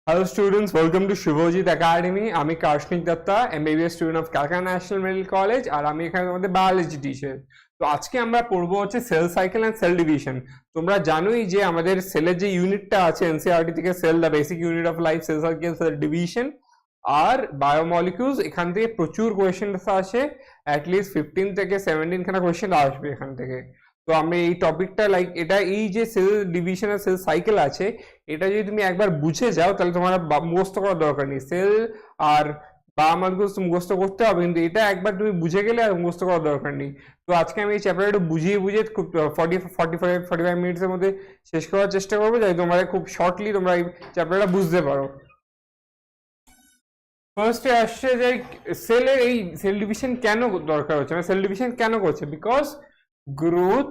Hello students, welcome to Shubhojit Academy. আমি Karshnik Datta, MBBS student of Calcutta national medical college, আর আমি এখানে তোমাদের বায়োলজি টিচার। তো আজকে আমরা পড়বো হচ্ছে cell cycle and cell division. তোমরা জানোই যে আমাদের সেলের যে ইউনিটটা আছে এনসিইআরটি থেকে, cell the basic unit of life, cell cycle, cell division আর বায়োমলিকিউলস, এখান থেকে প্রচুর কোয়েশ্চেন আসে। অ্যাটলিস্ট 15 থেকে 17 খানা কোয়েশ্চেন আসবে এখান থেকে। তো আমি এই টপিকটা এটা এই যে সেল ডিভিশন আর সেল সাইকেল আছে, এটা যদি তুমি একবার বুঝে যাও তাহলে তোমার মুখস্থ করার দরকার নেই। সেল আর বায়োমলিকিউলস মুখস্থ করতে হবে, কিন্তু এটা একবার তুমি বুঝে গেলে আর মুখস্থ করার দরকার নেই। তো আজকে আমি এই চ্যাপ্টারটা একটু বুঝিয়ে খুব 45 মিনিটসের মধ্যে শেষ করার চেষ্টা করবো, যাতে তোমরা খুব শর্টলি তোমরা এই চ্যাপ্টারটা বুঝতে পারো। ফার্স্টে আসছে যে সেলের এই সেল ডিভিশন কেন দরকার হচ্ছে, মানে সেল ডিভিশন কেন করছে? Because growth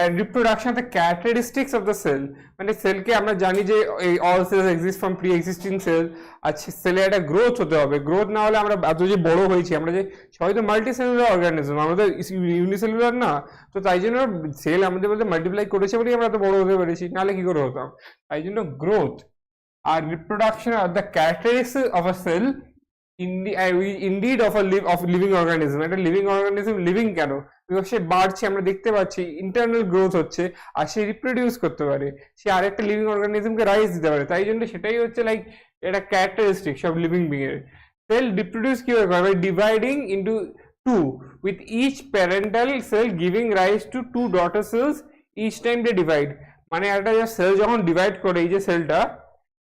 and reproduction are the characteristics of the cell. মানে সেলকে আমরা জানি যে all cells exist from pre-existing cell, আর সেলে একটা গ্রোথ হতে হবে। গ্রোথ না হলে আমরা এত যে বড় হয়েছি, আমরা যে সবাই তো মাল্টি সেলুলার অর্গানিজম, আমাদের ইউনিসেলুলার না, তো তাই জন্য সেল আমাদের মধ্যে মাল্টিপ্লাই করেছে বলেই আমরা এত বড় হতে পেরেছি, নাহলে কি করে হতাম। তাই জন্য গ্রোথ আর রিপ্রোডাকশন আর the characteristics of a cell indeed of living organism. একটা লিভিং অর্গানিজম লিভিং কেন? বিকজ সে বাড়ছে, আমরা দেখতে পাচ্ছি ইন্টারনাল গ্রোথ হচ্ছে, আর সে রিপ্রোডিউস করতে পারে, সে আরেকটা লিভিং অর্গানিজমকে রাইজ দিতে পারে। তাই জন্য সেটাই হচ্ছে এটা ক্যারেক্টারিস্টিক সব লিভিং বিং এর। সেল রিপ্রোডিউস কিভাবে করে? By dividing into two, with each parental cell giving rise to two daughter cells each time they divide. মানে একটা সেল যখন ডিভাইড করে, এই যে সেলটা,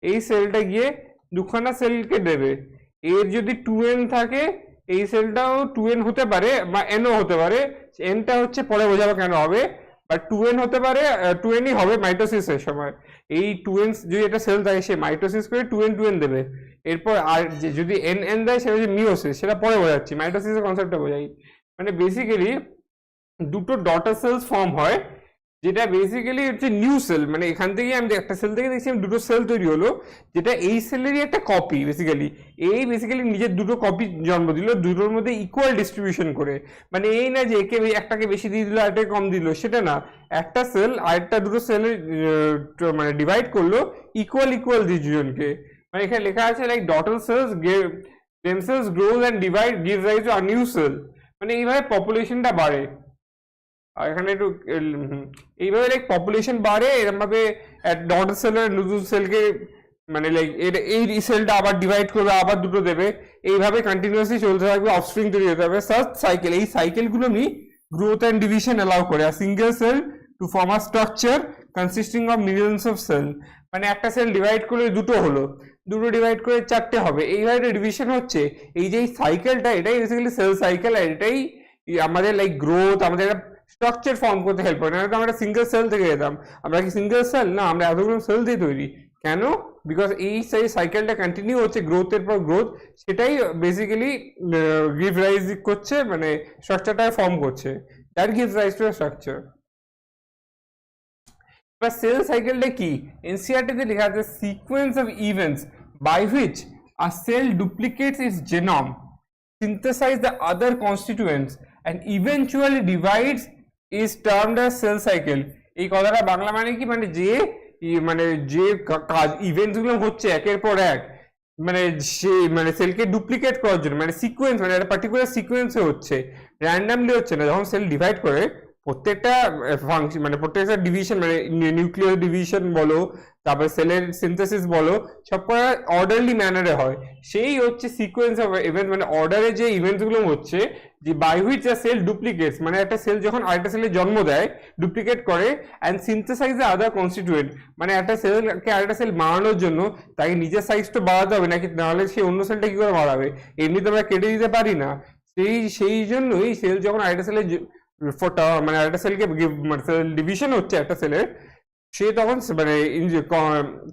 এই সেলটা গিয়ে দুখানা সেলকে দেবে। এর যদি 2n থাকে, এই সেলটাও 2n হতে পারে বা nও হতে পারে। nটা হচ্ছে পরে বোঝাবো কেন হবে, বা 2n হতে পারে, 2nই হবে মাইটোসিসের সময়। এই 2n যদি একটা সেল থাকে, সে মাইটোসিস করে 2n দেবে। এরপর আর যদি n দেয়, সেটা হচ্ছে মিওসিস, সেটা পরে বোঝাচ্ছি, মাইটোসিসের কনসেপ্টটা বোঝাই। মানে বেসিক্যালি দুটো ডটার সেলস ফর্ম হয়, যেটা বেসিক্যালি হচ্ছে নিউ সেল। মানে এখান থেকে আমি একটা সেল থেকে দেখছি দুটো সেল তৈরি হলো, যেটা এই সেলেরই একটা কপি। বেসিক্যালি নিজের দুটো কপি জন্ম দিল, দুটোর মধ্যে ইকুয়াল ডিস্ট্রিবিউশন করে। মানে এই না যে একে একটাকে বেশি দিয়ে দিল, আরেকটাকে কম দিল, সেটা না। একটা সেল আরেকটা দুটো সেলে মানে ডিভাইড করলো ইকুয়াল দুজনকে। মানে এখানে লেখা আছে daughter cells themselves grows and divide gives rise to a new cell. মানে এইভাবে পপুলেশনটা বাড়ে। আর এখানে একটু এইভাবে পপুলেশন বাড়ে, এরকম ভাবে ডটার সেলের নতুন সেলকে মানে এই সেলটা আবার ডিভাইড করবে, আবার দুটো দেবে, এইভাবে কন্টিনিউয়াসলি চলতে থাকবে, অফস্প্রিং তৈরি হতে হবে। সার্চ সাইকেল, এই সাইকেলগুলো নিয়ে গ্রোথ অ্যান্ড ডিভিশন অ্যালাউ করে। আর single cell to form a structure consisting of millions of cell. মানে একটা সেল ডিভাইড করলে দুটো হলো, দুটো ডিভাইড করে চারটে হবে, এইভাবে ডিভিশন হচ্ছে। এই যে সাইকেলটা, এটাই বেসিক্যালি সেল সাইকেল, আর এটাই আমাদের গ্রোথ, আমাদের স্ট্রাকচার ফর্ম করতে হেল্প করে। না আমরা সিঙ্গেল সেল থেকে যেতাম, আমরা কি সিঙ্গেল সেল না, আমরা এতগুলো সেল দিয়ে তৈরি। কেন? বিকজ এই সাইকেলটা কন্টিনিউ হচ্ছে, গ্রোথের পর গ্রোথ, সেটাই বেসিক্যালি গিভ রাইজ করছে, মানে স্ট্রাকচারটা ফর্ম করছে, that gives rise to structure. এবার সেল সাইকেলটা কি? এনসিইআরটিতে লেখা আছে sequence of events by which a cell duplicates its genome, synthesize the other constituents and eventually divides is termed as cell cycle. এই কথাটা বাংলা মানে কি? মানে যে কাজ ইভেন্টস গুলো হচ্ছে একের পর এক, মানে সে মানে সেলকে ডুপ্লিকেট করার জন্য, মানে সিকোয়েন্স, মানে একটা পার্টিকুলার সিকোয়েন্সে হচ্ছে, র্যান্ডামলি হচ্ছে না। যখন সেল ডিভাইড করে, প্রত্যেকটা ফাংশন মানে প্রত্যেকটা ডিভিশন, মানে নিউক্লিয়ার ডিভিশন বলো, তারপরে সেলের সিনথেসিস বলো, সব করা অর্ডারলি ম্যানারে হয়। সেই হচ্ছে সিকোয়েন্স অফ ইভেন্ট, মানে অর্ডারে যে ইভেন্টস গুলো হচ্ছে, যে by which a cell duplicates, মানে একটা সেল যখন আরেকটা সেলের জন্ম দেয়, ডুপ্লিকেট করে, and synthesise the other constituent. মানে একটা সেলকে আরেকটা সেল বাড়ানোর জন্য তাকে নিজের সাইজ তো বাড়াতে হবে নাকি, নাহলে সে অন্য সেলটা কি করে বাড়াবে? এমনিতে আমরা কেটে দিতে পারি না। সেই জন্যই সেল যখন আরেকটা সেলের মানে একটা সেলকে মানে সেল ডিভিশন হচ্ছে একটা সেলের, সে তখন মানে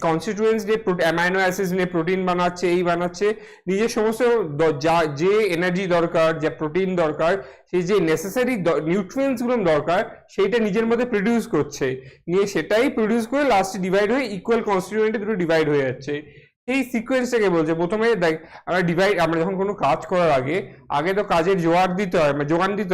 কনস্টিটিউয়েন্টস নিয়ে, অ্যামাইনো অ্যাসিডস নিয়ে প্রোটিন বানাচ্ছে, এই বানাচ্ছে, নিজের সমস্ত যে এনার্জি দরকার, যে প্রোটিন দরকার, সেই যে নেসেসারি নিউট্রিয়েন্টস গুলো দরকার, সেইটা নিজের মধ্যে প্রডিউস করছে, নিয়ে সেটাই প্রডিউস করে লাস্টে ডিভাইড হয়ে ইকুয়াল কনস্টিটিউয়েন্টে দুটো ডিভাইড হয়ে যাচ্ছে। এই সিকোয়েন্সটাকে বলছে। প্রথমে আমরা যখন কোনো কাজ করার আগে তো কাজের জোগান দিতে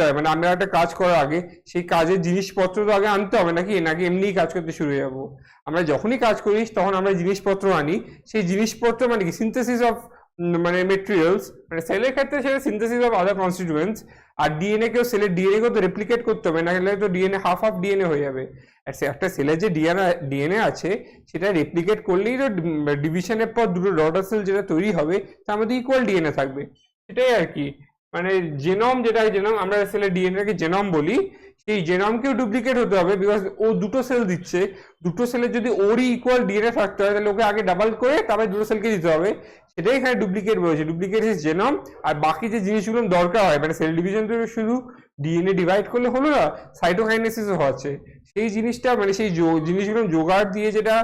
হয়, মানে আমরা একটা কাজ করার আগে সেই কাজের জিনিসপত্র তো আগে আনতে হবে, নাকি এমনি কাজ করতে শুরু যাবো? আমরা যখনই কাজ করি তখন আমরা জিনিসপত্র আনি, সেই জিনিসপত্র মানে কি সিনথেসিস অফ মানে মেটেরিয়ালস, মানে সেলের ক্ষেত্রে সেটা সিনথেসিস অফ আদার কনস্টিটিউয়েন্টস। আর ডিএনএ কেও সেলের ডিএনএ কেও তো রেপ্লিকেট করতে হবে, না হলে তো ডিএনএ হাফ ডিএনএ হয়ে যাবে। আর সে একটা সেলের যে ডিএনএ আছে সেটা রেপ্লিকেট করলেই তো ডিভিশনের পর দুটো ডটার সেল যেটা তৈরি হবে তার মধ্যে ইকুয়াল ডিএনএ থাকবে, সেটাই আর কি। মানে জেনম, যেটা জেনম আমরা সেলের ডিএনএ কে জেনম বলি, সেই জেনমকেও ডুপ্লিকেট হতে হবে, বিকজ ও দুটো সেল দিচ্ছে, দুটো সেলের যদি ওরই ইকুয়াল ডিএনএ থাকতে হয় তাহলে ওকে আগে ডাবল করে তারপরে দুটো সেলকে দিতে হবে, সেটাই এখানে ডুপ্লিকেট বলেছে। Duplicate is genome. আর বাকি যে জিনিসগুলো দরকার হয়, মানে সেল ডিভিশন তো শুধু ডিএনএ ডিভাইড করলে হলো না, সাইটোকাইনেসিসও হচ্ছে, সেই জিনিসটা মানে সেই জিনিসগুলো জোগাড় দিয়ে যেটা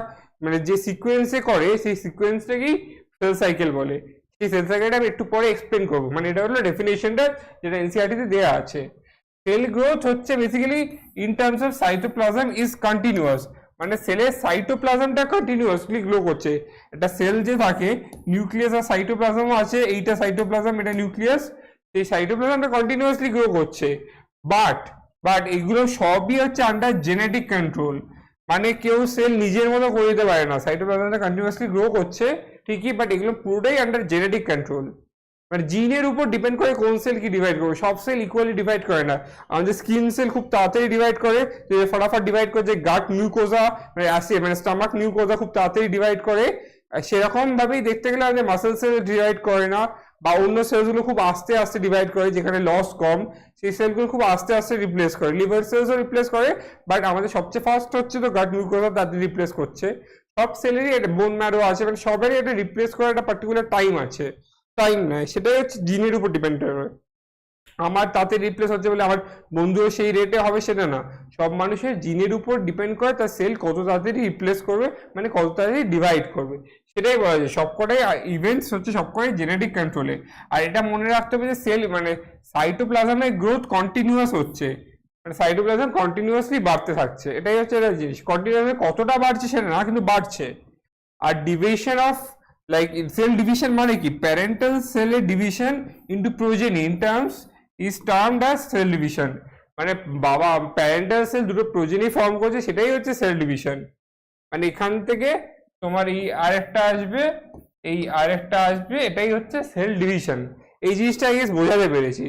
মানে যে সিকোয়েন্সে করে সেই সিকোয়েন্সটাকেই সেল সাইকেল বলে। সেই সেল সাইকেলটা আমি একটু পরে এক্সপ্লেন করবো, মানে এটা হলো ডেফিনেশনটা যেটা এনসিইআরটি তে দেওয়া আছে। সেল গ্রোথ হচ্ছে basically in terms of cytoplasm is continuous, মানে সেলের সাইটোপ্লাজমটা কন্টিনিউয়াসলি গ্রো করছে। একটা সেল যে থাকে, নিউক্লিয়াস আর সাইটোপ্লাজমও আছে, এইটা সাইটোপ্লাজম এটা নিউক্লিয়াস, সেই সাইটোপ্লাজমটা কন্টিনিউয়াসলি গ্রো করছে। বাট বাট এগুলো সবই হচ্ছে আন্ডার জেনেটিক কন্ট্রোল, মানে কেউ সেল নিজের মতো করে দিতে পারে না। সাইটোপ্লাজমটা কন্টিনিউয়াসলি গ্রো করছে ঠিকই, বাট এগুলো পুরোটাই আন্ডার জেনেটিক কন্ট্রোল, মানে জিনের উপর ডিপেন্ড করে কোন সেল কি ডিভাইড করবে। সব সেল ইকুয়ালি ডিভাইড করে না, আমাদের স্কিন সেল খুব তাড়াতাড়ি ডিভাইড করে, ফটাফট ডিভাইড করে, যে গাট মিউকোজা মানে আসে মানে স্টমাক মিউকোজা খুব তাড়াতাড়ি ডিভাইড করে, সেরকম ভাবেই দেখতে গেলে আমাদের মাসেল সেল ডিভাইড করে না, বা অন্য সেলগুলো খুব আস্তে আস্তে ডিভাইড করে, যেখানে লস কম সেই সেলগুলো খুব আস্তে আস্তে রিপ্লেস করে। লিভার সেলসও রিপ্লেস করে, বাট আমাদের সবচেয়ে ফার্স্ট হচ্ছে তো গাট মিউকোজা, তাদের রিপ্লেস করছে। সব সেলেরই একটা বোন ম্যারো আছে, মানে সবারই একটা রিপ্লেস করার একটা পার্টিকুলার টাইম আছে, টাইম নয়, সেটাই হচ্ছে জিনের উপর ডিপেন্ড করে। আমার তাতে রিপ্লেস হচ্ছে বলে আমার বন্ধুও সেই রেটে হবে সেটা না, সব মানুষের জিনের উপর ডিপেন্ড করে তার সেল কত তাড়াতাড়ি রিপ্লেস করবে, মানে কত তাড়াতাড়ি ডিভাইড করবে, সেটাই বলা যায়। সবকটাই ইভেন্টস হচ্ছে সবকটাই জেনেটিক কন্ট্রোলে। আর এটা মনে রাখতে হবে যে সেল মানে সাইটোপ্লাজমের গ্রোথ কন্টিনিউয়াস হচ্ছে, মানে সাইটোপ্লাজম কন্টিনিউয়াসলি বাড়তে থাকছে, এটাই হচ্ছে একটা জিনিস। কন্টিনিউয়াসলি কতটা বাড়ছে সেটা না, কিন্তু বাড়ছে। আর division of like cell division মানে কি, প্যারেন্টাল সেলের division into progeny in terms is termed as cell division, মানে বাবা প্যারেন্টাল সেল দুটো প্রোজেনি ফর্ম করছে, সেটাই হচ্ছে সেল ডিভিশন। মানে এখান থেকে তোমার এই আরেকটা আসবে, এই আরেকটা আসবে, এটাই হচ্ছে সেল ডিভিশন। এই জিনিসটা আই গেস বোঝাতে পেরেছি।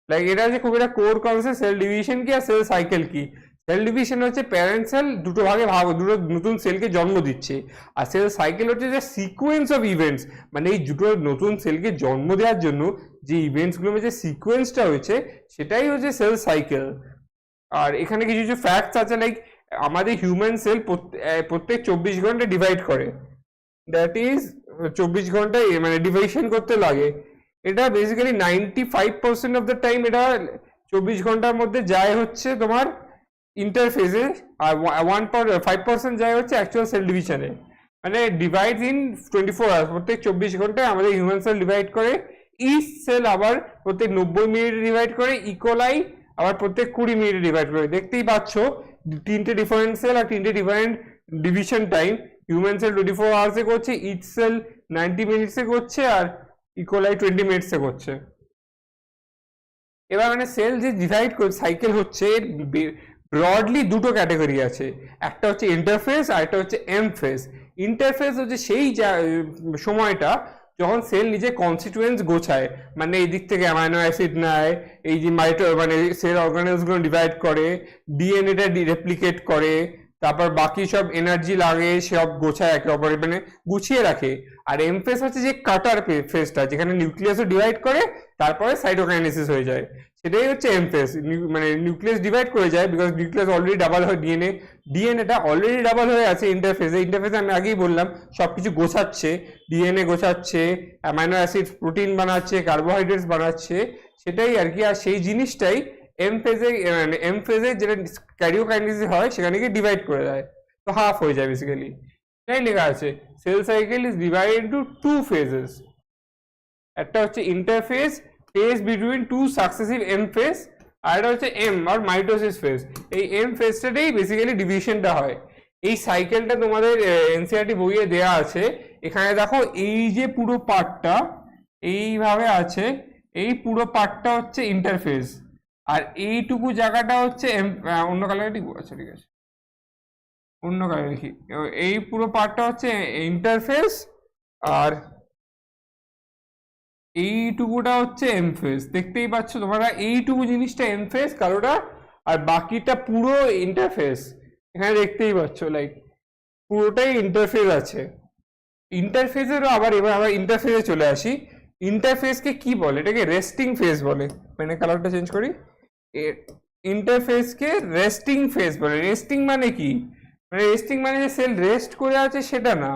লাইক এটা হচ্ছে খুব একটা কোর কনসেপ্ট, সেল ডিভিশন কি আর সেল সাইকেল কি। সেল ডিভিশন হচ্ছে প্যারেন্ট সেল দুটো ভাগে ভাগ, দুটো নতুন সেলকে জন্ম দিচ্ছে, আর সেল সাইকেল হচ্ছে যে সিকোয়েন্স অফ ইভেন্টস, মানে এই দুটো নতুন সেলকে জন্ম দেওয়ার জন্য যে ইভেন্টসগুলোর যে সিকোয়েন্সটা হয়েছে সেটাই হচ্ছে সেল সাইকেল। আর এখানে কিছু কিছু ফ্যাক্টস আছে, লাইক আমাদের হিউম্যান সেল প্রত্যেক 24 ঘন্টা ডিভাইড করে, দ্যাট ইজ 24 ঘন্টায় মানে ডিভিশন করতে লাগে। এটা বেসিক্যালি 95% অফ দ্য টাইম এটা 24 ঘন্টার মধ্যে যায় হচ্ছে তোমার ইন্টারফেসে, আর 5% যায় হচ্ছে অ্যাকচুয়াল সেল ডিভিশনে। মানে ডিভাইড ইন 24 আওয়ার্স, প্রত্যেক 24 ঘন্টায় আমাদের হিউম্যান সেল ডিভাইড করে। ইচ সেল আবার প্রত্যেক 90 মিনিটে ডিভাইড করে, ইকোলাই আবার প্রত্যেক 20 মিনিটে ডিভাইড করে। দেখতেই পাচ্ছ তিনটে ডিফারেন্ট সেল আর তিনটে different division time. Human sell 24 আওয়ার্সে করছে, ইচ সেল 90 মিনিটসে করছে, আর ইকোলাই 20 মিনিটসে করছে। এবার মানে সেল যে ডিভাইড সাইকেল হচ্ছে ব্রডলি দুটো ক্যাটাগরি আছে, একটা হচ্ছে ইন্টারফেস আর একটা হচ্ছে এম ফেজ। ইন্টারফেস হচ্ছে সেই সময়টা যখন সেল নিজে কনস্টিটুয়েন্টস গোছায়, মানে এই দিক থেকে অ্যামাইনো অ্যাসিড নেয়, এই যে মানে সেল অর্গানেলসগুলো ডিভাইড করে, ডিএনএটা রেপ্লিকেট করে, তারপর বাকি সব এনার্জি লাগে সব গোছায় একে অপরে মানে গুছিয়ে রাখে। আর এম ফেজ হচ্ছে যে কাটার ফেজটা, যেখানে নিউক্লিয়াসও ডিভাইড করে তারপরে সাইটোকাইনেসিস হয়ে যায়, সেটাই হচ্ছে এম ফেজ। মানে নিউক্লিয়াস ডিভাইড করে যায় বিকজ নিউক্লিয়াস অলরেডি ডাবল হয়, ডিএনএটা অলরেডি ডাবল হয়ে আছে ইন্টারফেসে আমি আগেই বললাম সবকিছু গোছাচ্ছে, ডিএনএ গোছাচ্ছে, অ্যামাইনো অ্যাসিড প্রোটিন বানাচ্ছে, কার্বোহাইড্রেটস বানাচ্ছে, সেটাই আর কি। আর সেই জিনিসটাই এম ফেজে যেটা ক্যারিওকাইনেসিস হয় সেখানে গিয়ে ডিভাইড করে দেয়, তো হাফ হয়ে যায় বেসিক্যালি। এটাই লেখা আছে cell cycle is divided into 2 phases, একটা হচ্ছে interphase, phase between 2 successive M phase, আর এটা হচ্ছে এম আর মাইটোসিস ফেজ। এই এম ফেজটাতেই বেসিক্যালি ডিভিশনটা হয়। এই সাইকেলটা তোমাদের এনসিইআরটি বইয়ে দেয়া আছে। এখানে দেখো এই যে পুরো পার্টটা এইভাবে আছে, এই পুরো পার্টটা হচ্ছে ইন্টারফেজ, আর এইটুকু জায়গাটা হচ্ছে অন্য কালারটি আছে, ঠিক আছে। অন্য কারণে লিখি, এই পুরো পার্টটা হচ্ছে ইন্টারফেস, আর এইটুকুটা হচ্ছে এম ফেজ। দেখতেই পাচ্ছ তোমরা, এইটুকু জিনিসটা এম ফেজ কালোটা, আর বাকিটা পুরো ইন্টারফেস। এখানে দেখতেই পাচ্ছ লাইক পুরোটাই ইন্টারফেস আছে। ইন্টারফেসেরও আবার এবার আবার ইন্টারফেসে চলে আসি। ইন্টারফেসকে কি বলে? এটাকে রেস্টিং ফেজ বলে। মানে কালারটা চেঞ্জ করি, ইন্টারফেসকে রেস্টিং ফেজ বলে। রেস্টিং মানে কি? মানে রেস্টিং মানে যে সেল রেস্ট করে আছে সেটা না,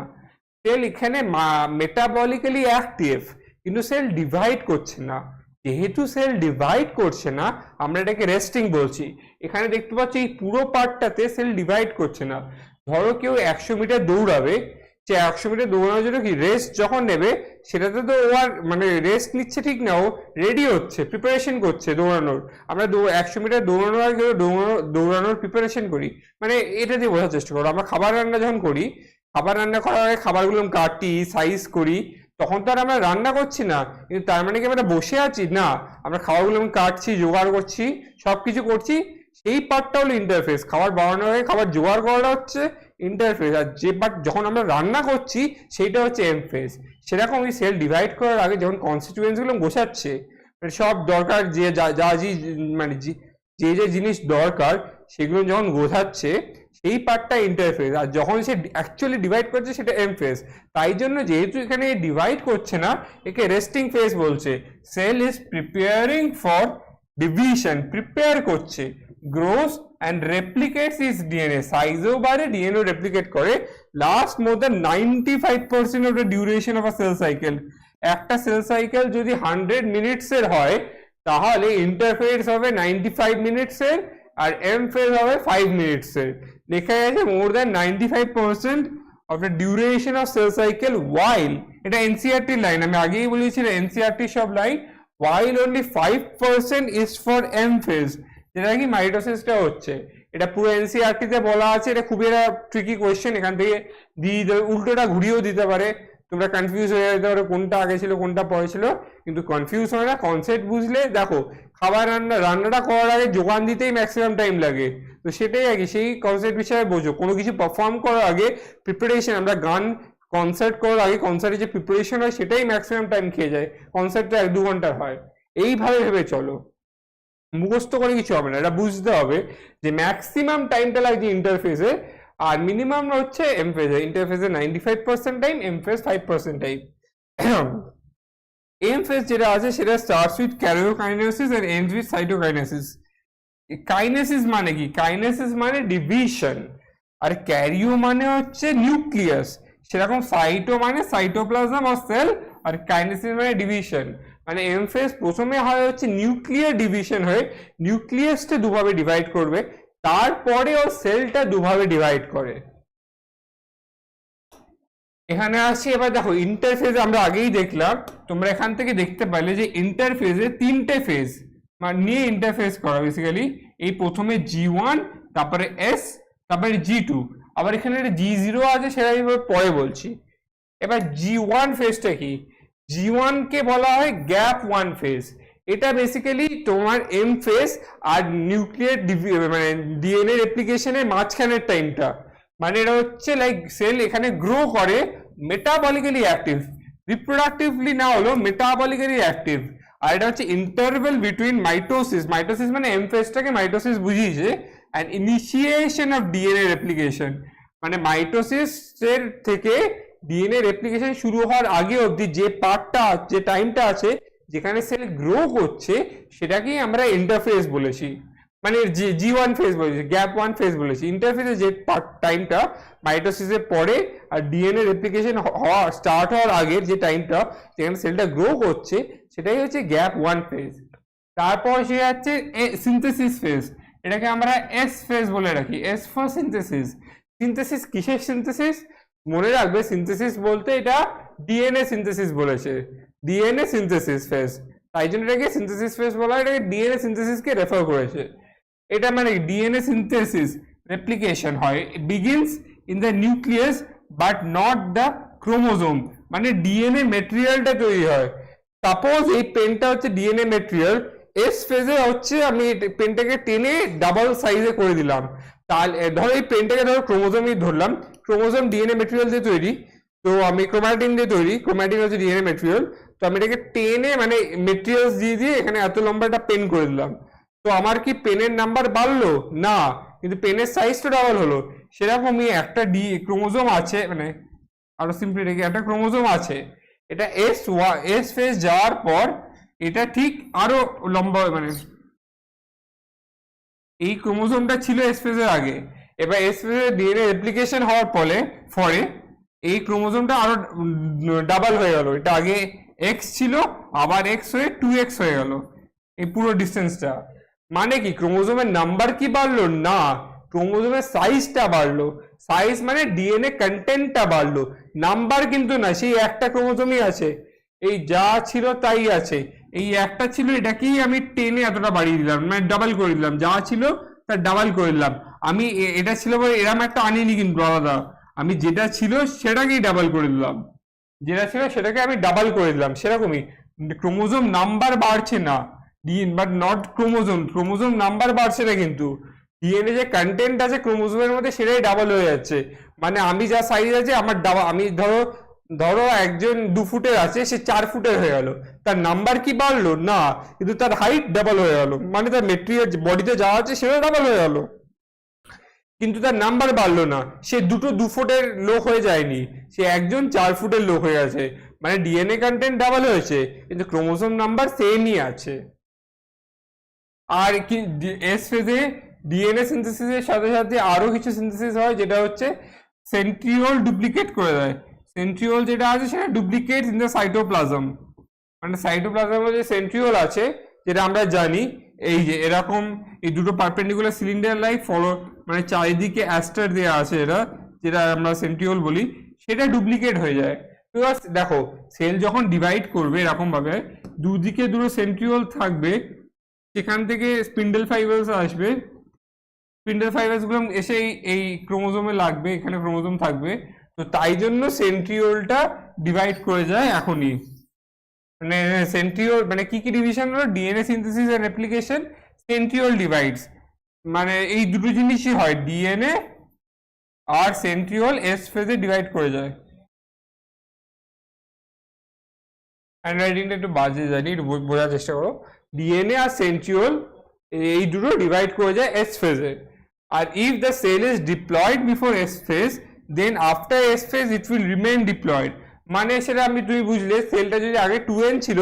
সেল এখানে মেটাবলিক্যালি অ্যাক্টিভ কিন্তু সেল ডিভাইড করছে না। যেহেতু সেল ডিভাইড করছে না আমরা এটাকে রেস্টিং বলছি। এখানে দেখতে পাচ্ছি এই পুরো পার্টটাতে সেল ডিভাইড করছে না। ধরো কেউ 100 মিটার দৌড়াবে, যে 100 মিটার দৌড়ানোর জন্য কি রেস্ট যখন নেবে সেটাতে তো ও আর মানে রেস্ট নিচ্ছে ঠিক না, ও রেডি হচ্ছে, প্রিপারেশন করছে দৌড়ানোর। আমরা 100 মিটার দৌড়ানোর আগে দৌড়ানোর প্রিপারেশন করি। মানে এটা দিয়ে বোঝার চেষ্টা করো, আমরা খাবার রান্না যখন করি, খাবার রান্না করার আগে খাবারগুলো কাটি, সাইজ করি, তখন তো আর আমরা রান্না করছি না, কিন্তু তার মানে কি আমরা বসে আছি না, আমরা খাবারগুলো কাটছি, জোগাড় করছি, সবকিছু করছি। সেই পার্টটা হলো ইন্টারফেস। খাবার বানানোর আগে খাবার জোগাড় করাটা হচ্ছে ইন্টারফেস, আর যে পার্ট যখন আমরা রান্না করছি সেইটা হচ্ছে এম ফেজ। সেরকম ওই সেল ডিভাইড করার আগে যখন কনস্টিটিউয়েন্টস গুলো গোছাচ্ছে, মানে সব দরকার যে যা মানে যে যে জিনিস দরকার সেগুলো যখন গোছাচ্ছে সেই পার্টটা ইন্টারফেস, আর যখন সে অ্যাকচুয়ালি ডিভাইড করছে সেটা এম ফেজ। তাই জন্য যেহেতু এখানে ডিভাইড করছে না, একে রেস্টিং ফেজ বলছে। Cell is preparing for division, prepare করছে, grows and replicates is DNA, সাইজও বাড়ে, ডিএনএ রেপ্লিকেট করে, last more than 95% of the duration of a cell cycle. একটা সেল সাইকেল যদি 100 মিনিটসের হয় তাহলে ইন্টারফেজ হবে 95 মিনিটসের, আর এম ফেজ হবে 5 মিনিটসের। লেখা আছে more than 95% of the duration of cell cycle while, এটা এনসিআরটি লাইন, আমি আগেই বলেছিলাম এনসিআরটি সব line, while only 5% is for M phase, যেটা কি মাইটোসিসটা হচ্ছে। এটা পুরো এনসিআরটি তে বলা আছে। এটা খুবই একটা ট্রিকি কোয়েশ্চেন, এখান থেকে উল্টোটা ঘুরিয়েও দিতে পারে, তোমরা কনফিউজ হয়ে যেতে পারো কোনটা আগে ছিল কোনটা পরে ছিল, কিন্তু কনফিউজ হয় না, কনসেপ্ট বুঝলে। দেখো খাবার রান্নাটা করার আগে যোগান দিতেই ম্যাক্সিমাম টাইম লাগে, তো সেটাই আর কি, সেই কনসেপ্ট বিষয়ে বোঝো। কোনো কিছু পারফর্ম করার আগে প্রিপারেশন, আমরা গান কনসার্ট করার আগে কনসার্টের যে প্রিপারেশন হয় সেটাই ম্যাক্সিমাম টাইম খেয়ে যায়, কনসার্টটা 1-2 ঘন্টার হয়। এইভাবে ভেবে চলো, মুখস্থ করে কিছু হবে না, এটা বুঝতে হবে যে ম্যাক্সিমাম টাইমটা লাগছে ইন্টারফেসে, আর মিনিমাম হচ্ছে এম ফেজে। ইন্টারফেসে 95% time, M phase 5% time. M phase যেটা আছে সেটা starts with karyokinesis and ends with cytokinesis. Kinesis মানে কি? কাইনেসিস মানে ডিভিশন, আর ক্যারিও মানে হচ্ছে নিউক্লিয়াস। সেরকম সাইটো মানে সাইটোপ্লাজম আর সেল, আর কাইনেসিস মানে ডিভিশন। মানে এম ফেজ প্রথমে হয় হচ্ছে নিউক্লিয়ার ডিভিশন হয়ে নিউক্লিয়াসটা দুভাবে ডিভাইড করবে, তারপরে ওর সেলটা দুভাবে ডিভাইড করে। এখানে আসি এবার, দেখো ইন্টারফেজ আমরা আগেই দেখলাম, তোমরা এখান থেকে দেখতে পাইলে যে ইন্টারফেজে 3টে ফেজ মানে নিয়ে ইন্টারফেস করা বেসিক্যালি। এই প্রথমে G1, তারপরে S, তারপরে G2, আবার এখানে একটা G0 আছে, সেটা আমি পরে বলছি। এবার G1 ফেজটা কি? G1 কে বলা হয় গ্যাপ 1 ফেজ। এটা বেসিক্যালি তোমার এম ফেজ আর নিউক্লিয়ার মানে ডিএনএ রেপ্লিকেশনের মাঝখানের টাইমটা। মানে এটা হচ্ছে লাইক সেল এখানে গ্রো করে, মেটাবলিক্যালি অ্যাক্টিভ, রিপ্রোডাক্টিভলি না হলেও মেটাবলিক্যালি অ্যাক্টিভ। আর এটা হচ্ছে ইন্টারভেল বিটুইন মাইটোসিস, মাইটোসিস মানে এম ফেজটাকে মাইটোসিস বুঝিয়েছে, and initiation of DNA replication. মানে মাইটোসিসের থেকে ডিএনএ রেপ্লিকেশন শুরু হওয়ার আগে অবধি যে পার্টটা, যে টাইমটা আছে যেখানে সেল গ্রো করছে, সেটাকেই আমরা ইন্টারফেজ বলেছি, মানে G1 ফেজ বলেছি, গ্যাপ 1 ফেজ বলেছি। ইন্টারফেজে যে টাইমটা মাইটোসিসের পরে আর ডিএনএ রেপ্লিকেশন হওয়া স্টার্ট হওয়ার আগের যে টাইমটা যেখানে সেলটা গ্রো করছে, সেটাই হচ্ছে গ্যাপ 1 ফেজ। তারপর সে হচ্ছে সিনথেসিস ফেজ, এটাকে আমরা এস ফেজ বলে রাখি, এস ফর সিনথেসিস। সিনথেসিস কিসের সিনথেসিস? মনে রাখবে সিনথেসিস বলতে এটা ডিএনএ সিনথেসিস বলেছে, ডিএনএ সিনথেসিস ফেজ, তাই জন্য এটাকে সিনথেসিস ফেজ বলা হয়, এটাকে ডিএনএ সিনথেসিসকে রেফার করেছে। এটা মানে ডিএনএ সিনথেসিস রেপ্লিকেশন হয়, begins in the nucleus but not the chromosome, মানে ডিএনএ মেটেরিয়ালটা তৈরি হয়। সাপোজ এই পেনটা হচ্ছে ডিএনএ মেটেরিয়াল, এস ফেজে হচ্ছে আমি পেনটাকে টেনে ডাবল সাইজে করে দিলাম, তাহলে ধরো এই পেনটাকে ধরো ক্রোমোজোমই ধরলাম, ক্রোমোজোম ডিএনএ মেটেরিয়াল দিয়ে তৈরি, তো আমি ক্রোমাটিন দিয়ে তৈরি, ক্রোমাটিন হচ্ছে ডিএনএ মেটেরিয়াল, তো আমি এটাকে টেনে মানে মেটেরিয়ালস দিয়ে দিয়ে এখানে এত লম্বা একটা পেন করে দিলাম। তো আমার কি পেনের নাম্বার বাড়লো না, কিন্তু পেনের সাইজটা ডাবল হলো। সেরকমই একটা ক্রোমোজোম আছে, মানে আরো সিম্পলি রেখে একটা ক্রোমোজোম আছে, এটা এস ফেজ যাওয়ার পর এটা ঠিক আরো লম্বা, মানে এই ক্রোমোজোমটা ছিল এস ফেজের আগে, এবার এস ফেজের ডিএনএ রেপ্লিকেশন হওয়ার পরে এই ক্রোমোজোমটা আরো ডাবল হয়ে গেল। এটা আগে এক্স ছিল, আবার এক্স হয়ে 2x হয়ে গেল এই পুরো ডিস্টেন্সটা। মানে কি ক্রোমোজোমের নাম্বার কি বাড়লো না, ক্রোমোজোমের সাইজটা বাড়লো। সাইজ মানে ডিএনএ কন্টেন্টটা বাড়লো, নাম্বার কিন্তু না, সেই একটা ক্রোমোজোমই আছে, এই যা ছিল তাই আছে। এই একটা ছিল, এটাকেই আমি টেনে এতটা বাড়িয়ে দিলাম, মানে ডাবল করে দিলাম, যা ছিল তার ডাবল করে দিলাম। আমি এটা ছিল বলে এরম একটা আনিনি কিন্তু আলাদা, আমি যেটা ছিল সেটাকেই ডাবল করে দিলাম, যেটা ছিল সেটাকে আমি ডাবল করে দিলাম। সেরকমই ক্রোমোজোম নাম্বার বাড়ছে না, বাট নট ক্রোমোজোম নাম্বার বাড়ছে না, কিন্তু ডিএনএ যে কন্টেন্ট আছে ক্রোমোজোমের মধ্যে সেটাই ডাবল হয়ে যাচ্ছে। মানে আমি যা সাইজ আছে আমার আমি ধরো একজন 2 ফুটের আছে, সে 4 ফুটের হয়ে গেল, তার নাম্বার কি বাড়লো না, কিন্তু তার হাইট ডাবল হয়ে গেল, মানে তার মেটেরিয়াল বডিতে যা আছে সেটা ডাবল হয়ে গেল, কিন্তু তার নাম্বার বাড়লো না। সে 2 ফুটের লোক হয়ে যায়নি, সে একজন 4 ফুটের লোক হয়ে আছে, মানে ডিএনএ কন্টেন্ট ডাবল হয়েছে কিন্তু ক্রোমোজোম নাম্বার সেমই আছে। আর কি এস ফেজে ডিএনএ সিনথেসিসের সাথে সাথে আরো কিছু সিনথেসিস হয়, যেটা হচ্ছে সেন্ট্রিওল ডুপ্লিকেট করে দেয়। সেন্ট্রিওল যেটা আছে সেটা ডুপ্লিকেট ইন দ্য সাইটোপ্লাজম, মানে সাইটোপ্লাজমে যে সেন্ট্রিওল আছে যেটা আমরা জানি, এই যে এরকম এই দুটো পারপেন্ডিকুলার সিলিন্ডার লাইক ফলো, মানে চারিদিকে অ্যাস্টার দেওয়া আছে, এটা যেটা আমরা সেন্ট্রিওল বলি, সেটা ডুপ্লিকেট হয়ে যায়। তো দেখো সেল যখন ডিভাইড করবে এরকম ভাবে, দুদিকে দুটো সেন্ট্রিওল থাকবে, সেখান থেকে স্পিন্ডেল ফাইবার্স আসবে, স্পিন্ডেল ফাইবার্স গুলো এসে এই ক্রোমোজোমে লাগবে, এখানে ক্রোমোজোম থাকবে, তো তাই জন্য সেন্ট্রিওলটা ডিভাইড করে যায় এখনই। মানে সেন্ট্রিওল মানে কি কি ডিভিশন হলো, DNA synthesis and replication, centriole divides, মানে এই দুটো জিনিসই হয়, ডিএনএ আর সেন্ট্রিওল এস ফেজে ডিভাইড করে যায়। হ্যান্ডরাইটিংটা একটু বাজে জানি, একটু বোঝার চেষ্টা করো। ডিএনএ আর সেন্ট্রিওল এই দুটো ডিভাইড করে যায় এস ফেজে। আর if the cell is diploid before S phase, then after S phase it will remain diploid. মানে সেটা তুমি বুঝলে, সেলটা যদি আগে 2n ছিল,